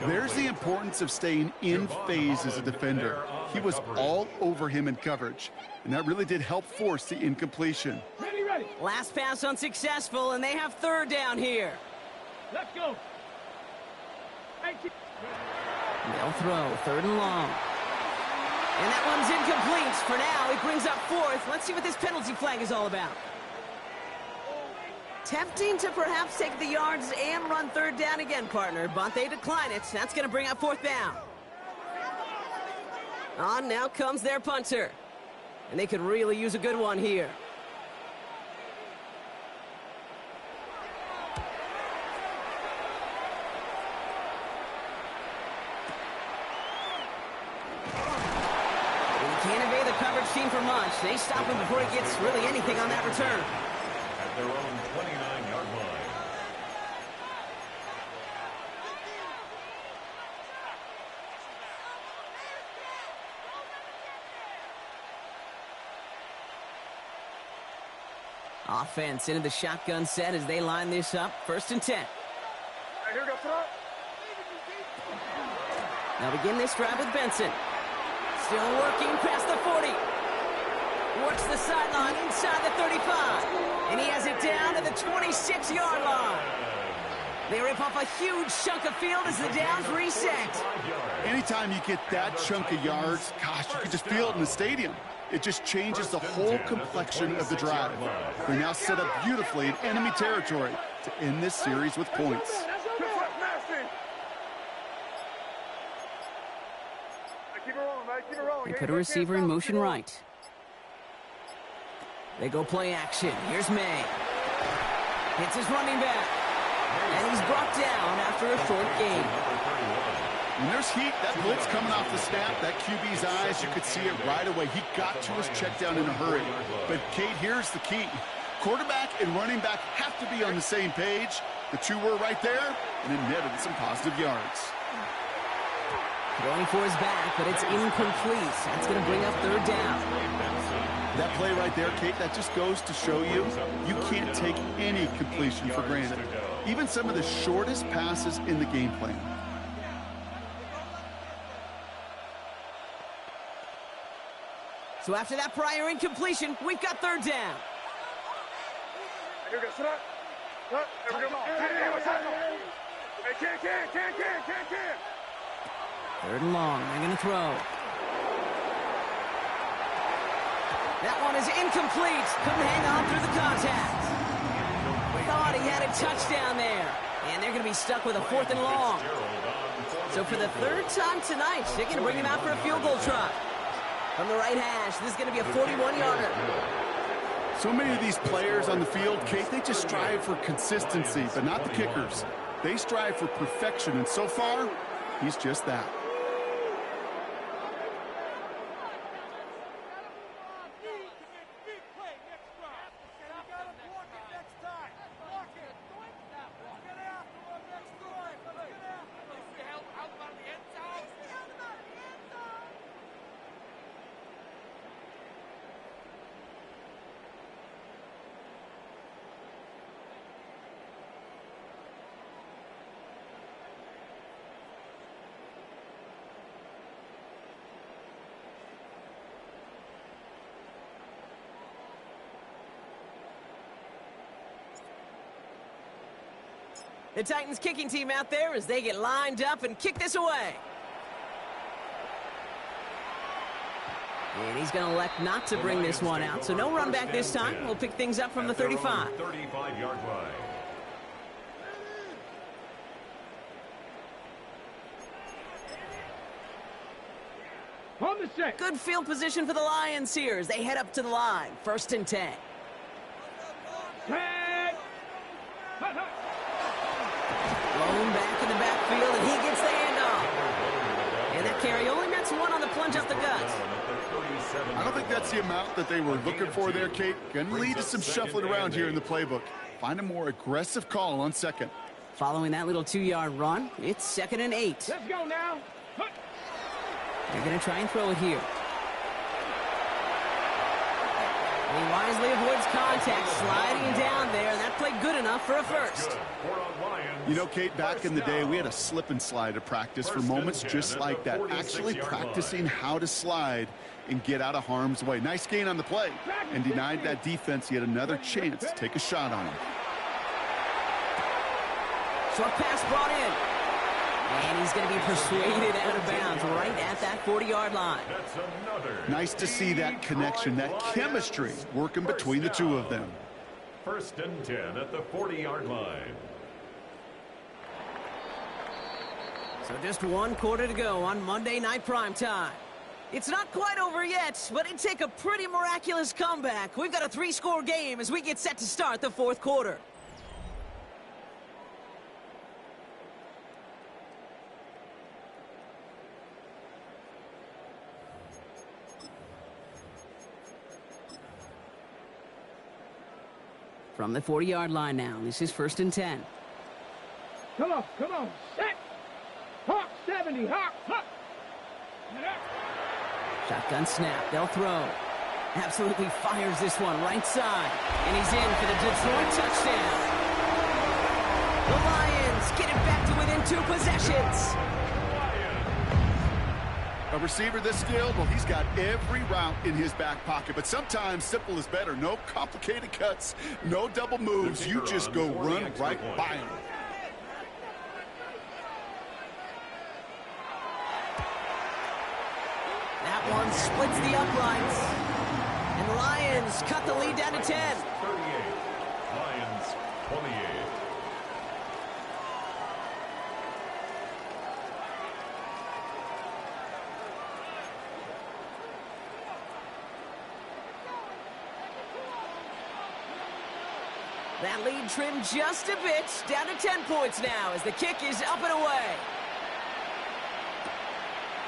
Speaker 3: There's the importance of staying in phase as a defender. He was all over him in coverage, and that really did help force the incompletion.
Speaker 2: Ready, ready.
Speaker 1: Last pass unsuccessful, and they have third down here.
Speaker 2: Let's go. 19.
Speaker 1: They'll throw, third and long. And that one's incomplete. For now, it brings up fourth. Let's see what this penalty flag is all about. Tempting to perhaps take the yards and run third down again, partner, but they decline it. That's going to bring up fourth down. On now comes their punter. And they could really use a good one here. Can't evade the coverage team for much. They stop him before he gets really anything on that return.
Speaker 4: At their own 29-yard line.
Speaker 1: Offense into the shotgun set as they line this up. First and 10.
Speaker 5: Here we go, throw.
Speaker 1: Now begin this drive with Benson. Still working past the 40. Works the sideline inside the 35. And he has it down to the 26-yard line. They rip off a huge chunk of field as the downs reset.
Speaker 3: Anytime you get that chunk of yards, gosh, you can just feel it in the stadium. It just changes the whole complexion of the drive. They're now set up beautifully in enemy territory to end this series with points.
Speaker 1: They put a receiver in motion right. They go play action. Here's May. Hits his running back. And he's brought down after a short gain.
Speaker 3: When there's heat, that blitz coming off the snap, that QB's eyes, you could see it right away. He got to his check down in a hurry. But, Kate, here's the key. Quarterback and running back have to be on the same page. The two were right there, and it netted some positive yards.
Speaker 1: Going for his back, but it's incomplete. That's going to bring up third down.
Speaker 3: That play right there, Kate, that just goes to show you, you can't take any completion for granted. Even some of the shortest passes in the game plan.
Speaker 1: So after that prior incompletion, we've got third down. Third and long. They're going to throw. That one is incomplete. Couldn't hang on through the contact. Thought he had a touchdown there. And they're going to be stuck with a fourth and long. So for the third time tonight, they're going to bring him out for a field goal try. From the right hash, this is going to be a 41-yarder.
Speaker 3: So many of these players on the field, Kate, they just strive for consistency, but not the kickers. They strive for perfection, and so far, he's just that.
Speaker 1: The Titans kicking team out there as they get lined up and kick this away. And he's going to elect not to bring this one out. So no run back this time. We'll pick things up from the 35.
Speaker 4: 35-yard line.
Speaker 2: On the set.
Speaker 1: Good field position for the Lions here as they head up to the line. 1st and 10.
Speaker 2: Tag.
Speaker 1: Blown back in the backfield, and he gets the handoff. And that carry only nets one on the plunge up the gut.
Speaker 3: I don't think that's the amount that they were looking for there, Kate. Going to lead to some shuffling around here in the playbook. Find a more aggressive call on second.
Speaker 1: Following that little 2-yard run, it's 2nd and 8.
Speaker 2: Let's go now.
Speaker 1: They're going to try and throw it here. He wisely avoids contact, sliding down there, and that played good enough for a first.
Speaker 3: You know, Kate, back in the day, we had a slip and slide at practice for moments just like that. Actually practicing how to slide and get out of harm's way. Nice gain on the play, and denied that defense yet another chance to take a shot on him.
Speaker 1: Short pass brought in. And he's going to be persuaded out of bounds right at that 40-yard line.
Speaker 3: Nice to see that connection, that chemistry working between the two of them.
Speaker 4: 1st and 10 at the 40-yard line.
Speaker 1: So just 1 quarter to go on Monday Night Primetime. It's not quite over yet, but it'd take a pretty miraculous comeback. We've got a 3-score game as we get set to start the 4th quarter. From the 40-yard line now, this is 1st and 10.
Speaker 2: Come on, set. Hawk 70, Hawk.
Speaker 1: Shotgun snap, they'll throw. Absolutely fires this one right side. And he's in for the Detroit touchdown. The Lions get it back to within 2 possessions.
Speaker 3: A receiver this skilled, well, he's got every route in his back pocket. But sometimes simple is better. No complicated cuts, no double moves. You just go run right by him.
Speaker 1: That one splits the uprights. And the Lions cut the lead down to 10.
Speaker 4: 38. Lions 28.
Speaker 1: That lead trimmed just a bit, down to 10 points now as the kick is up and away.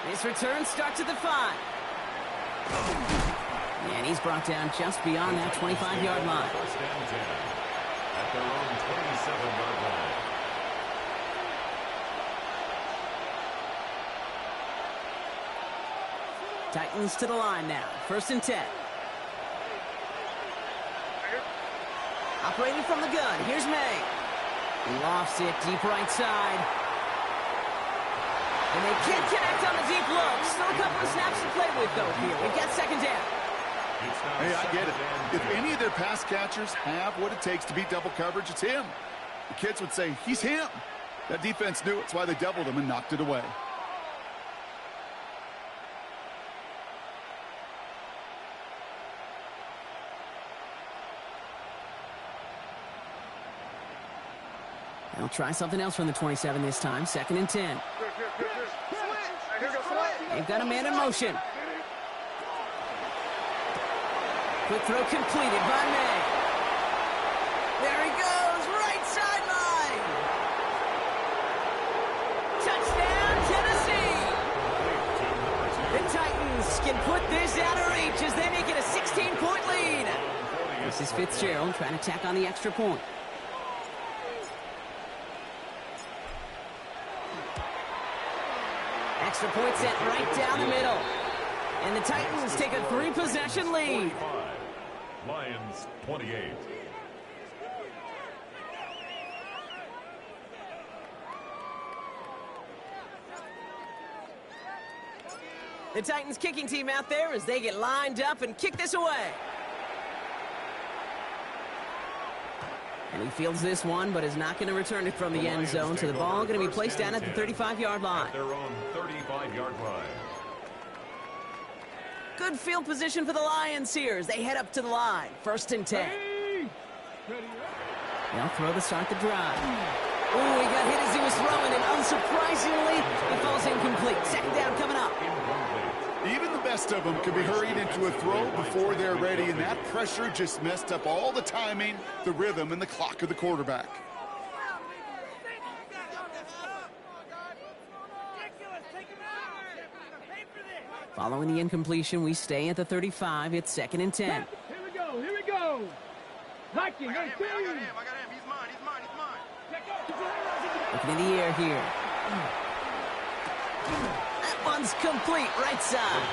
Speaker 1: This return starts at the 5. And he's brought down just beyond that 25-yard line.
Speaker 4: First and 10 at their own 27-yard line.
Speaker 1: Titans to the line now. First and 10. Operating from the gun. Here's May. He lofts it deep right side. And they can't connect on the deep look. Still a couple of snaps to play with, though, here. We've got second down.
Speaker 3: Hey, I get it. If any of their pass catchers have what it takes to beat double coverage, it's him. The kids would say, he's him. That defense knew it. That's why they doubled him and knocked it away.
Speaker 1: They'll try something else from the 27 this time. Second and 10. They've got a man in motion. Quick throw completed by May. There he goes, right sideline. Touchdown, Tennessee. The Titans can put this out of reach as they make it a 16-point lead. This is Fitzgerald trying to tack on the extra point. Extra point set right down the middle. And the Titans take a 3-possession lead.
Speaker 4: 45. Lions 28.
Speaker 1: The Titans kicking team out there as they get lined up and kick this away. And he fields this one, but is not going to return it from the end zone. So the ball going to be placed down at the 35-yard line.
Speaker 4: At their own 35-yard line.
Speaker 1: Good field position for the Lions here as they head up to the line. First and 10. They'll throw to start the drive. Ooh, he got hit as he was throwing, and unsurprisingly, he falls incomplete. Second down coming up.
Speaker 3: Even the best of them can be hurried into a throw before they're ready, and that pressure just messed up all the timing, the rhythm, and the clock of the quarterback.
Speaker 1: Following the incompletion, we stay at the 35. It's second and 10.
Speaker 2: Here we go, here we go. Nike,
Speaker 5: I got him. He's mine.
Speaker 1: Looking in the air here. That one's complete, right side.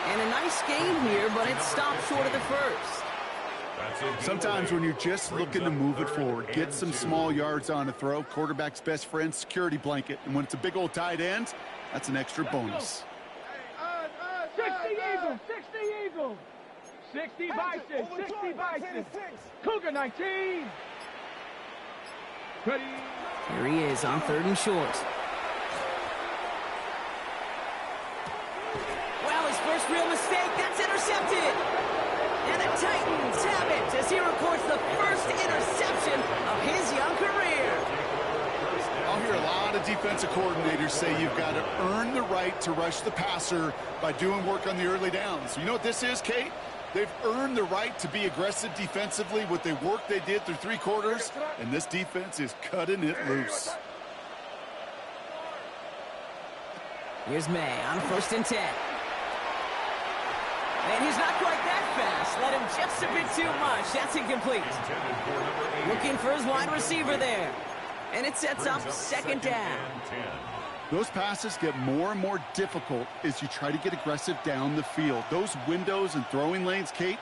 Speaker 1: And a nice game here, but it stopped short of the first.
Speaker 3: Sometimes when you're just looking to move it forward, get some small yards on a throw, quarterback's best friend, security blanket. And when it's a big old tight end, that's an extra bonus.
Speaker 2: 60 Eagles, 60 Eagles. 60 Bison, 60 Bison. Cougar 19. Ready.
Speaker 1: Here he is on third and short. Well, his first real mistake, that's intercepted. And the Titans have it as he records the first interception of his young career.
Speaker 3: I'll hear a lot of defensive coordinators say you've got to earn the right to rush the passer by doing work on the early downs. You know what this is, Kate? They've earned the right to be aggressive defensively with the work they did through 3 quarters, and this defense is cutting it loose.
Speaker 1: Here's May on first and 10. And he's not quite that fast. Let him just a bit too much. That's incomplete. Looking for his wide receiver there. And it sets up second down.
Speaker 3: Those passes get more and more difficult as you try to get aggressive down the field. Those windows and throwing lanes, Kate,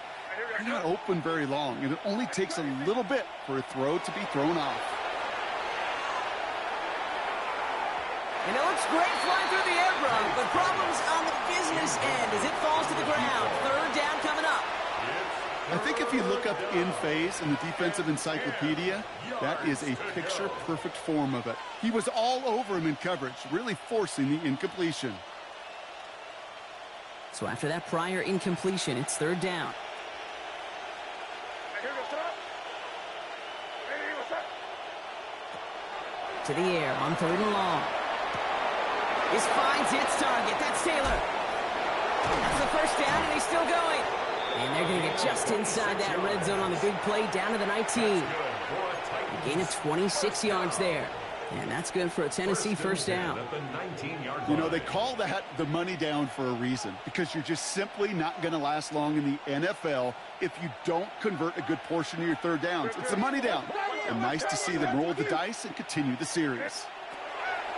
Speaker 3: are not open very long, and it only takes a little bit for a throw to be thrown off.
Speaker 1: And it looks great flying through the air, Bron, but problems on the business end as it falls to the ground. Third down coming up.
Speaker 3: I think if you look up in phase in the defensive encyclopedia, that is a picture-perfect form of it. He was all over him in coverage, really forcing the incompletion.
Speaker 1: So after that prior incompletion, it's third down. To the air on third and long. This finds its target. That's Taylor. That's the first down, and he's still going. And they're going to get just inside that red zone on the big play, down to the 19. A gain of 26 yards there. And that's good for a Tennessee first down.
Speaker 3: You know, they call that the money down for a reason, because you're just simply not going to last long in the NFL if you don't convert a good portion of your third downs. It's the money down. And nice to see them roll the dice and continue the series.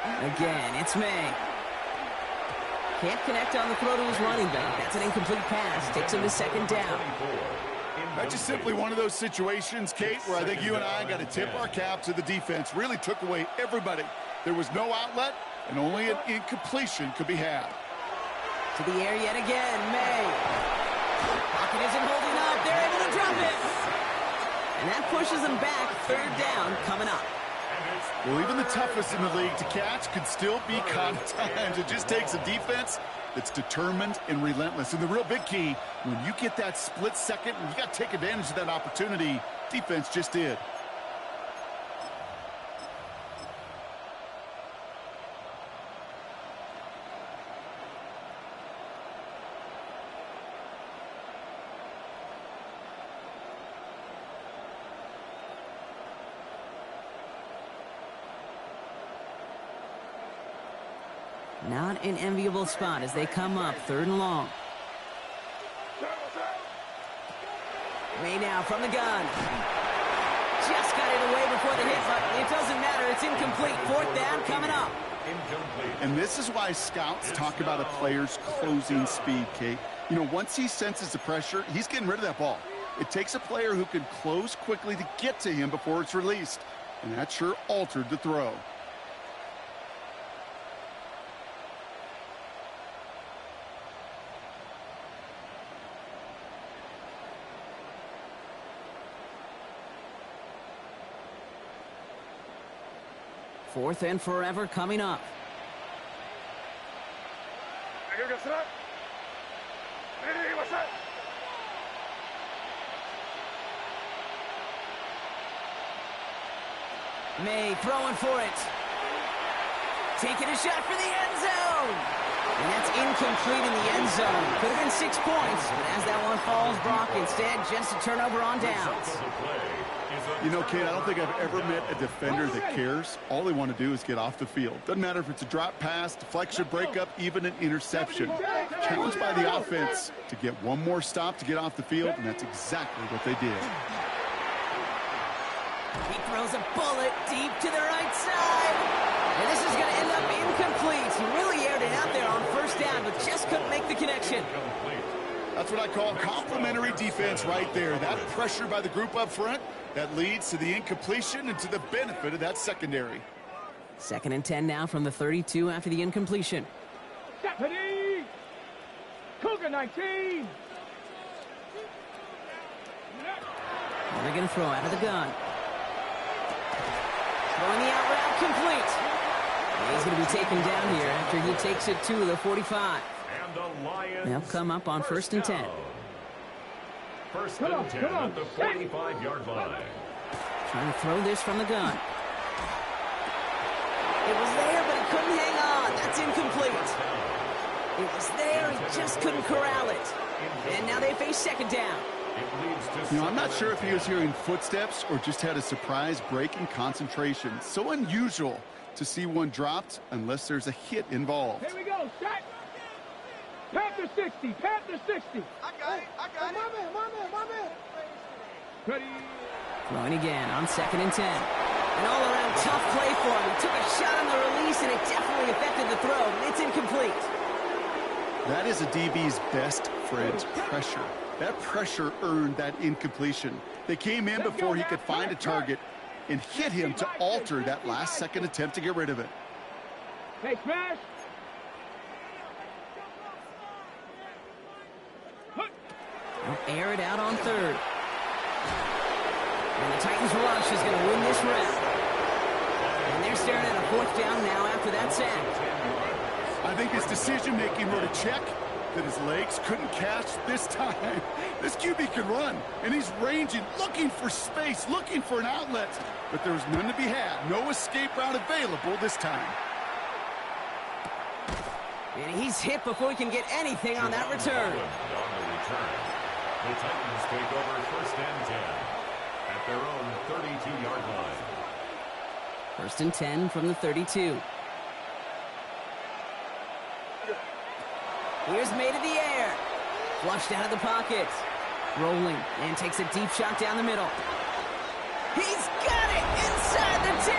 Speaker 1: Again, it's May. Can't connect on the throw to his running back. That's an incomplete pass. Takes him to second down.
Speaker 3: That's just simply one of those situations, Kate, where I think you and I got to tip our cap to the defense. Really took away everybody. There was no outlet, and only an incompletion could be had.
Speaker 1: To the air yet again, May. Pocket isn't holding up. They're able to drop it. And that pushes them back. Third down coming up.
Speaker 3: Well, even the toughest in the league to catch could still be caught at times. It just takes a defense that's determined and relentless. And the real big key, when you get that split second, and you got to take advantage of that opportunity, defense just did.
Speaker 1: Not an enviable spot as they come up third and long. May now from the gun. Just got it away before the hit, but it doesn't matter. It's incomplete. Fourth down coming up.
Speaker 3: And this is why scouts talk about a player's closing speed, Kate. You know, once he senses the pressure, he's getting rid of that ball. It takes a player who can close quickly to get to him before it's released. And that sure altered the throw.
Speaker 1: Fourth and forever coming up. May throwing for it. Taking a shot for the end zone. And that's incomplete in the end zone. Could have been 6 points, but as that one falls, Brock, instead just a turnover on downs.
Speaker 3: You know, Kate, I don't think I've ever met a defender that cares. All they want to do is get off the field. Doesn't matter if it's a drop pass, deflection, breakup, even an interception. Challenged by the offense to get one more stop to get off the field, and that's exactly what they did.
Speaker 1: He throws a bullet deep to the right side. And this is going to end up incomplete. He really aired it out there on first down, but just couldn't make the connection.
Speaker 3: That's what I call complimentary defense right there. That pressure by the group up front, that leads to the incompletion and to the benefit of that secondary.
Speaker 1: Second and 10 now from the 32 after the incompletion.
Speaker 2: Deputy! Cougar 19!
Speaker 1: And they're going to throw out of the gun. Throwing the out route complete. And he's going to be taken down here after he takes it to the 45. They'll come up on first and 10.
Speaker 4: First and 10 at the 45-yard line.
Speaker 1: Trying to throw this from the gun. It was there, but he couldn't hang on. That's incomplete. It was there, he just couldn't corral it. And now they face second down.
Speaker 3: You know, I'm not sure if he was hearing footsteps or just had a surprise break in concentration. So unusual to see one dropped unless there's a hit involved.
Speaker 2: Here we go, set. Panther 60, Panther 60.
Speaker 5: I got it. My man.
Speaker 2: Ready.
Speaker 1: Throwing again on second and 10. An all-around tough play for him. He took a shot on the release, and it definitely affected the throw. It's incomplete.
Speaker 3: That is a DB's best friend, pressure. That pressure earned that incompletion. They came in before he could find a target and hit him to alter that last-second attempt to get rid of it.
Speaker 2: Hey, smash.
Speaker 1: They'll air it out on third. And the Titans rush is going to win this round. And they're staring at a fourth down now after that sack.
Speaker 3: I think his decision-making wrote a check that his legs couldn't catch this time. This QB can run, and he's ranging, looking for space, looking for an outlet. But there was none to be had. No escape route available this time.
Speaker 1: And he's hit before he can get anything on that return.
Speaker 4: The Titans take over first and 10 at their own 32-yard line.
Speaker 1: First and 10 from the 32. Here's made in the air. Flushed out of the pocket. Rolling and takes a deep shot down the middle. He's got it inside the 10.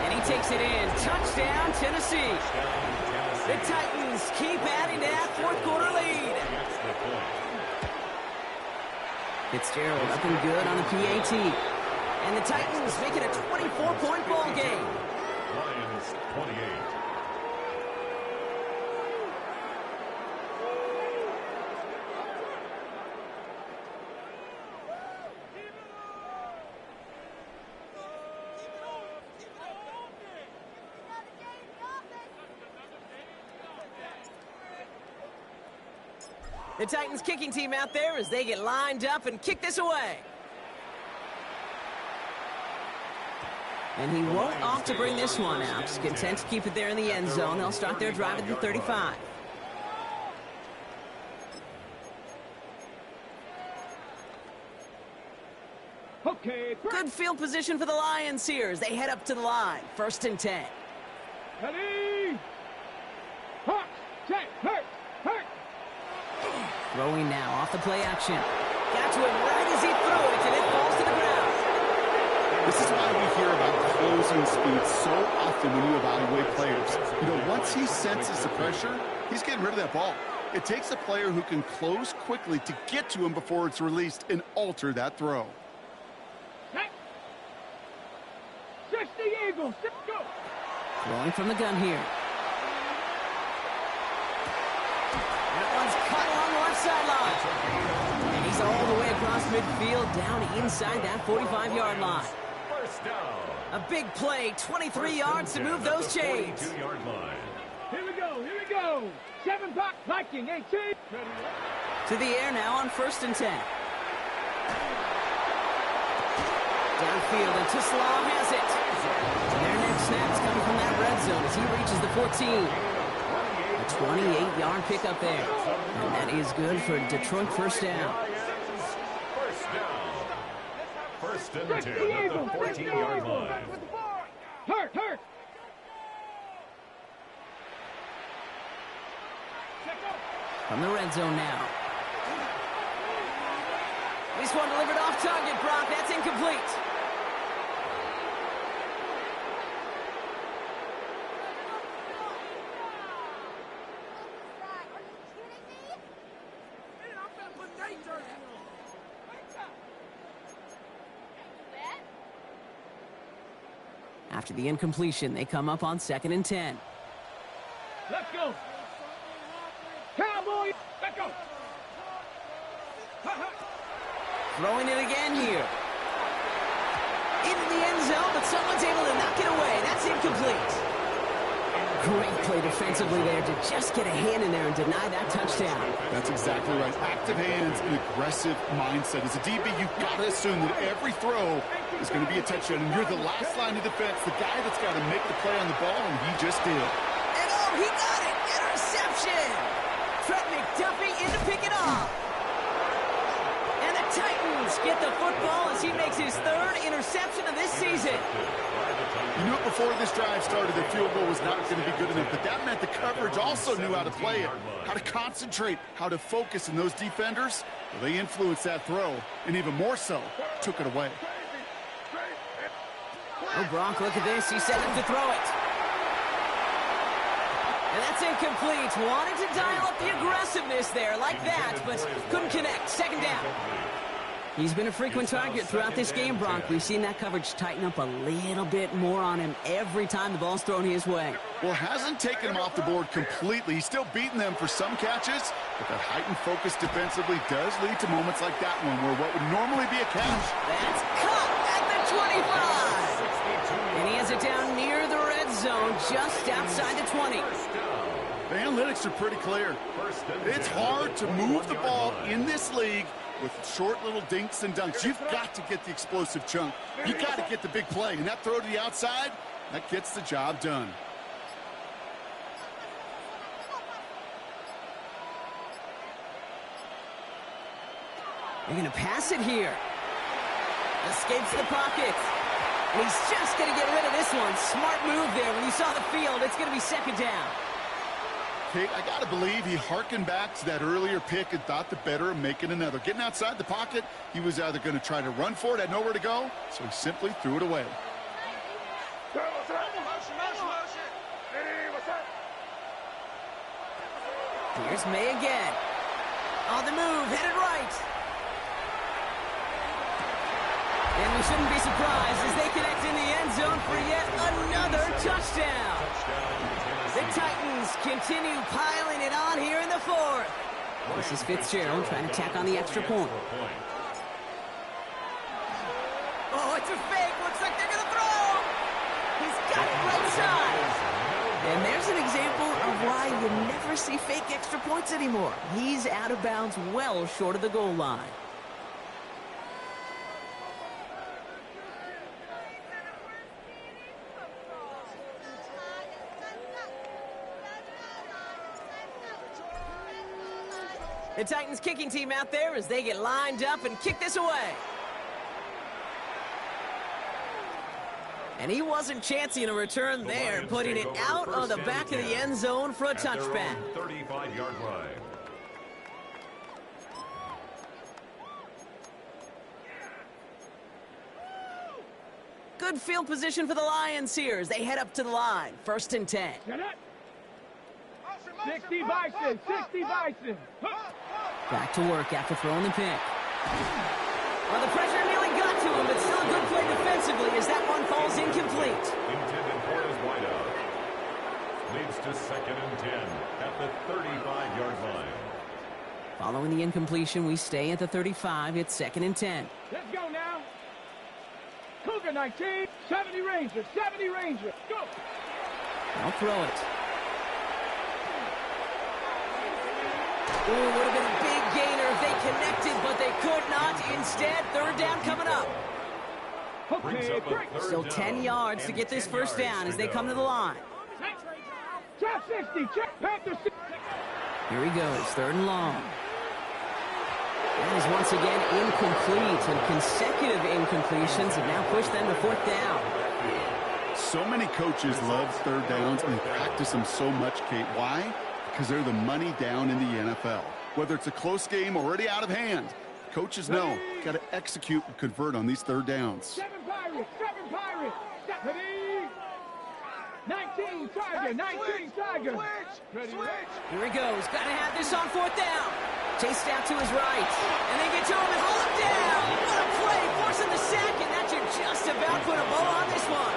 Speaker 1: And he takes it in. Touchdown, Tennessee. The Titans keep adding to that fourth quarter lead. Fitzgerald up and good on the PAT. And the Titans make it a 24-point ball game.
Speaker 4: Lions 28.
Speaker 1: The Titans kicking team out there as they get lined up and kick this away. And he won't opt to bring this one out. He's content to keep it there in the end zone. They'll start their drive at the 35.
Speaker 2: Okay.
Speaker 1: Good field position for the Lions here as they head up to the line. First and 10.
Speaker 2: Ready. Hawks. Check. Hurt.
Speaker 1: Throwing now off the play action. Got to him right as he threw it, and it falls to the ground.
Speaker 3: This is why we hear about closing speed so often when you evaluate players. You know, once he senses the pressure, he's getting rid of that ball. It takes a player who can close quickly to get to him before it's released and alter that throw.
Speaker 2: Check. 60 Eagles. Go.
Speaker 1: Throwing from the gun here. That one's cut along the left sideline. And he's all the way across midfield down inside that 45-yard line.
Speaker 4: First down.
Speaker 1: A big play, 23 yards to move those chains.
Speaker 4: 42-yard line.
Speaker 2: Here we go. 7 puck. Viking 18.
Speaker 1: To the air now on first and 10. Downfield, and Tislaw has it. Their next snap's coming from that red zone as he reaches the 14. A 28-yard pickup there. And that is good for Detroit first down.
Speaker 4: First and 10 at the 14-yard line.
Speaker 2: Hurt.
Speaker 1: From the red zone now. This one delivered off target, Brock. That's incomplete. After the incompletion, they come up on second and 10.
Speaker 2: Let's go. Cowboy. Let's go.
Speaker 1: Throwing it again here. Into the end zone, but someone's able to knock it away. That's incomplete. Great play defensively there to just get a hand in there and deny that touchdown.
Speaker 3: That's exactly right. Active hands and aggressive mindset. As a DB, you've got to assume that every throw is going to be a touchdown. And you're the last line of defense, the guy that's got to make the play on the ball, and he just did.
Speaker 1: And oh, he got it! Interception! Trent McDuffie in to pick it off. And the Titans get the football as he makes his third interception of this season.
Speaker 3: You knew before this drive started that field goal was not going to be good enough, but that meant the coverage also knew how to play it, how to concentrate, how to focus, and those defenders, well, they influenced that throw, and even more so, took it away.
Speaker 1: Oh, Brock, look at this. He set him to throw it. And that's incomplete. Wanted to dial up the aggressiveness there like that, but couldn't connect. Second down. He's been a frequent target throughout this game, Bronk. We've seen that coverage tighten up a little bit more on him every time the ball's thrown his way.
Speaker 3: Well, hasn't taken him off the board completely. He's still beating them for some catches, but that heightened focus defensively does lead to moments like that one where what would normally be a catch.
Speaker 1: That's caught at the 25. And he has it down near the red zone, just outside the 20.
Speaker 3: The analytics are pretty clear. It's hard to move the ball in this league with short little dinks and dunks. You've got to get the explosive chunk. You've got to get the big play. And that throw to the outside, that gets the job done.
Speaker 1: They're going to pass it here. Escapes the pocket. And he's just going to get rid of this one. Smart move there. When you saw the field, it's going to be second down.
Speaker 3: Kate, I got to believe he hearkened back to that earlier pick and thought the better of making another. Getting outside the pocket, he was either going to try to run for it, had nowhere to go, so he simply threw it away.
Speaker 1: Here's May again. On the move, headed right. And we shouldn't be surprised as they connect in the end zone for yet another touchdown. The Titans continue piling it on here in the fourth. This is Fitzgerald trying to tack on the extra point. Oh, it's a fake. Looks like they're going to throw. He's got it right side. And there's an example of why you never see fake extra points anymore. He's out of bounds well short of the goal line. The Titans kicking team out there as they get lined up and kick this away. And he wasn't chancing a return there, putting it out on the back of the end zone for a touchback.
Speaker 4: 35-yard line.
Speaker 1: Good field position for the Lions here as they head up to the line. 1st and 10.
Speaker 2: 60 Bison, 60 Bison.
Speaker 1: Back to work after throwing the pick. Well, the pressure nearly got to him, but still a good play defensively as that one falls incomplete.
Speaker 4: Intended for his wideout. Leads to 2nd and 10 at the 35-yard line.
Speaker 1: Following the incompletion, we stay at the 35. It's 2nd and 10.
Speaker 2: Let's go now. Cougar 19, 70 Ranger, 70 Ranger. Go.
Speaker 1: They'll throw it. Ooh, would have been a big gainer if they connected, but they could not. Instead, 3rd down coming up.
Speaker 2: Okay,
Speaker 1: Still 10 yards to get this 1st down as they come to the line.
Speaker 2: Check 60, check Panther 60.
Speaker 1: Here he goes, 3rd and long. That is once again incomplete, and consecutive incompletions have now pushed them to 4th down.
Speaker 3: So many coaches love 3rd downs, and they practice them so much, Kate. Why? Because they're the money down in the NFL. Whether it's a close game already out of hand, coaches know got to execute and convert on these 3rd downs.
Speaker 2: 7 Pirates, 7 Pirates. Ready? 19 Tiger, 19 Tiger. Ready?
Speaker 1: Here he goes, got to have this on 4th down. Chased out to his right, and they get to him and hold him down. What a play, forcing the sack, and that should just about put a bow on this one.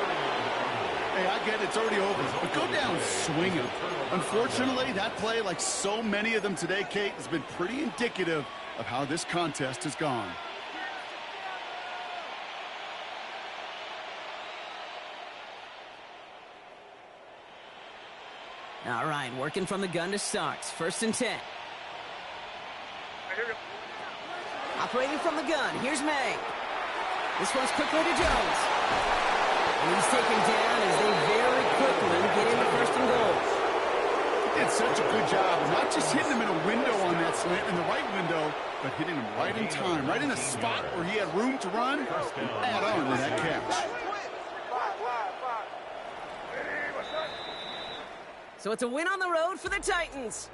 Speaker 3: Hey, I get it, it's already over, but go down swinging. Unfortunately, that play, like so many of them today, Kate, has been pretty indicative of how this contest has gone.
Speaker 1: All right, working from the gun to start. 1st and 10. Operating from the gun, here's May. This one's quickly to Jones. And he's taken down as they very quickly get into 1st and goal.
Speaker 3: He did such a good job, not just hitting him in a window on that slant, in the right window, but hitting him right in time, right in a spot where he had room to run and add on to that catch.
Speaker 1: So it's a win on the road for the Titans.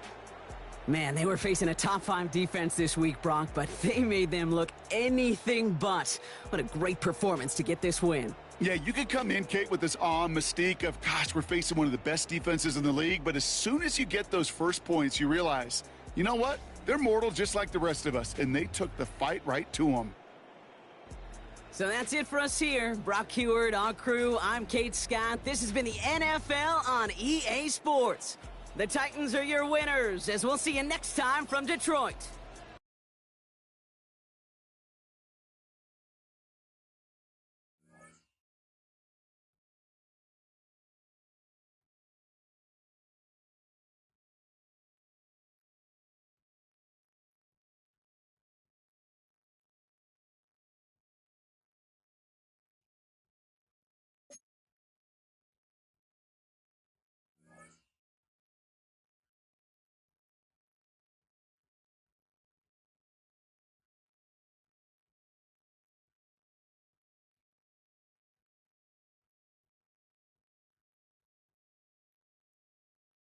Speaker 1: Man, they were facing a top 5 defense this week, Bronk, but they made them look anything but. What a great performance to get this win.
Speaker 3: Yeah, you could come in, Kate, with this awe mystique of, gosh, we're facing one of the best defenses in the league, but as soon as you get those first points, you realize, you know what? They're mortal just like the rest of us, and they took the fight right to them.
Speaker 1: So that's it for us here. Brock Heward, our crew, I'm Kate Scott. This has been the NFL on EA Sports. The Titans are your winners, as we'll see you next time from Detroit.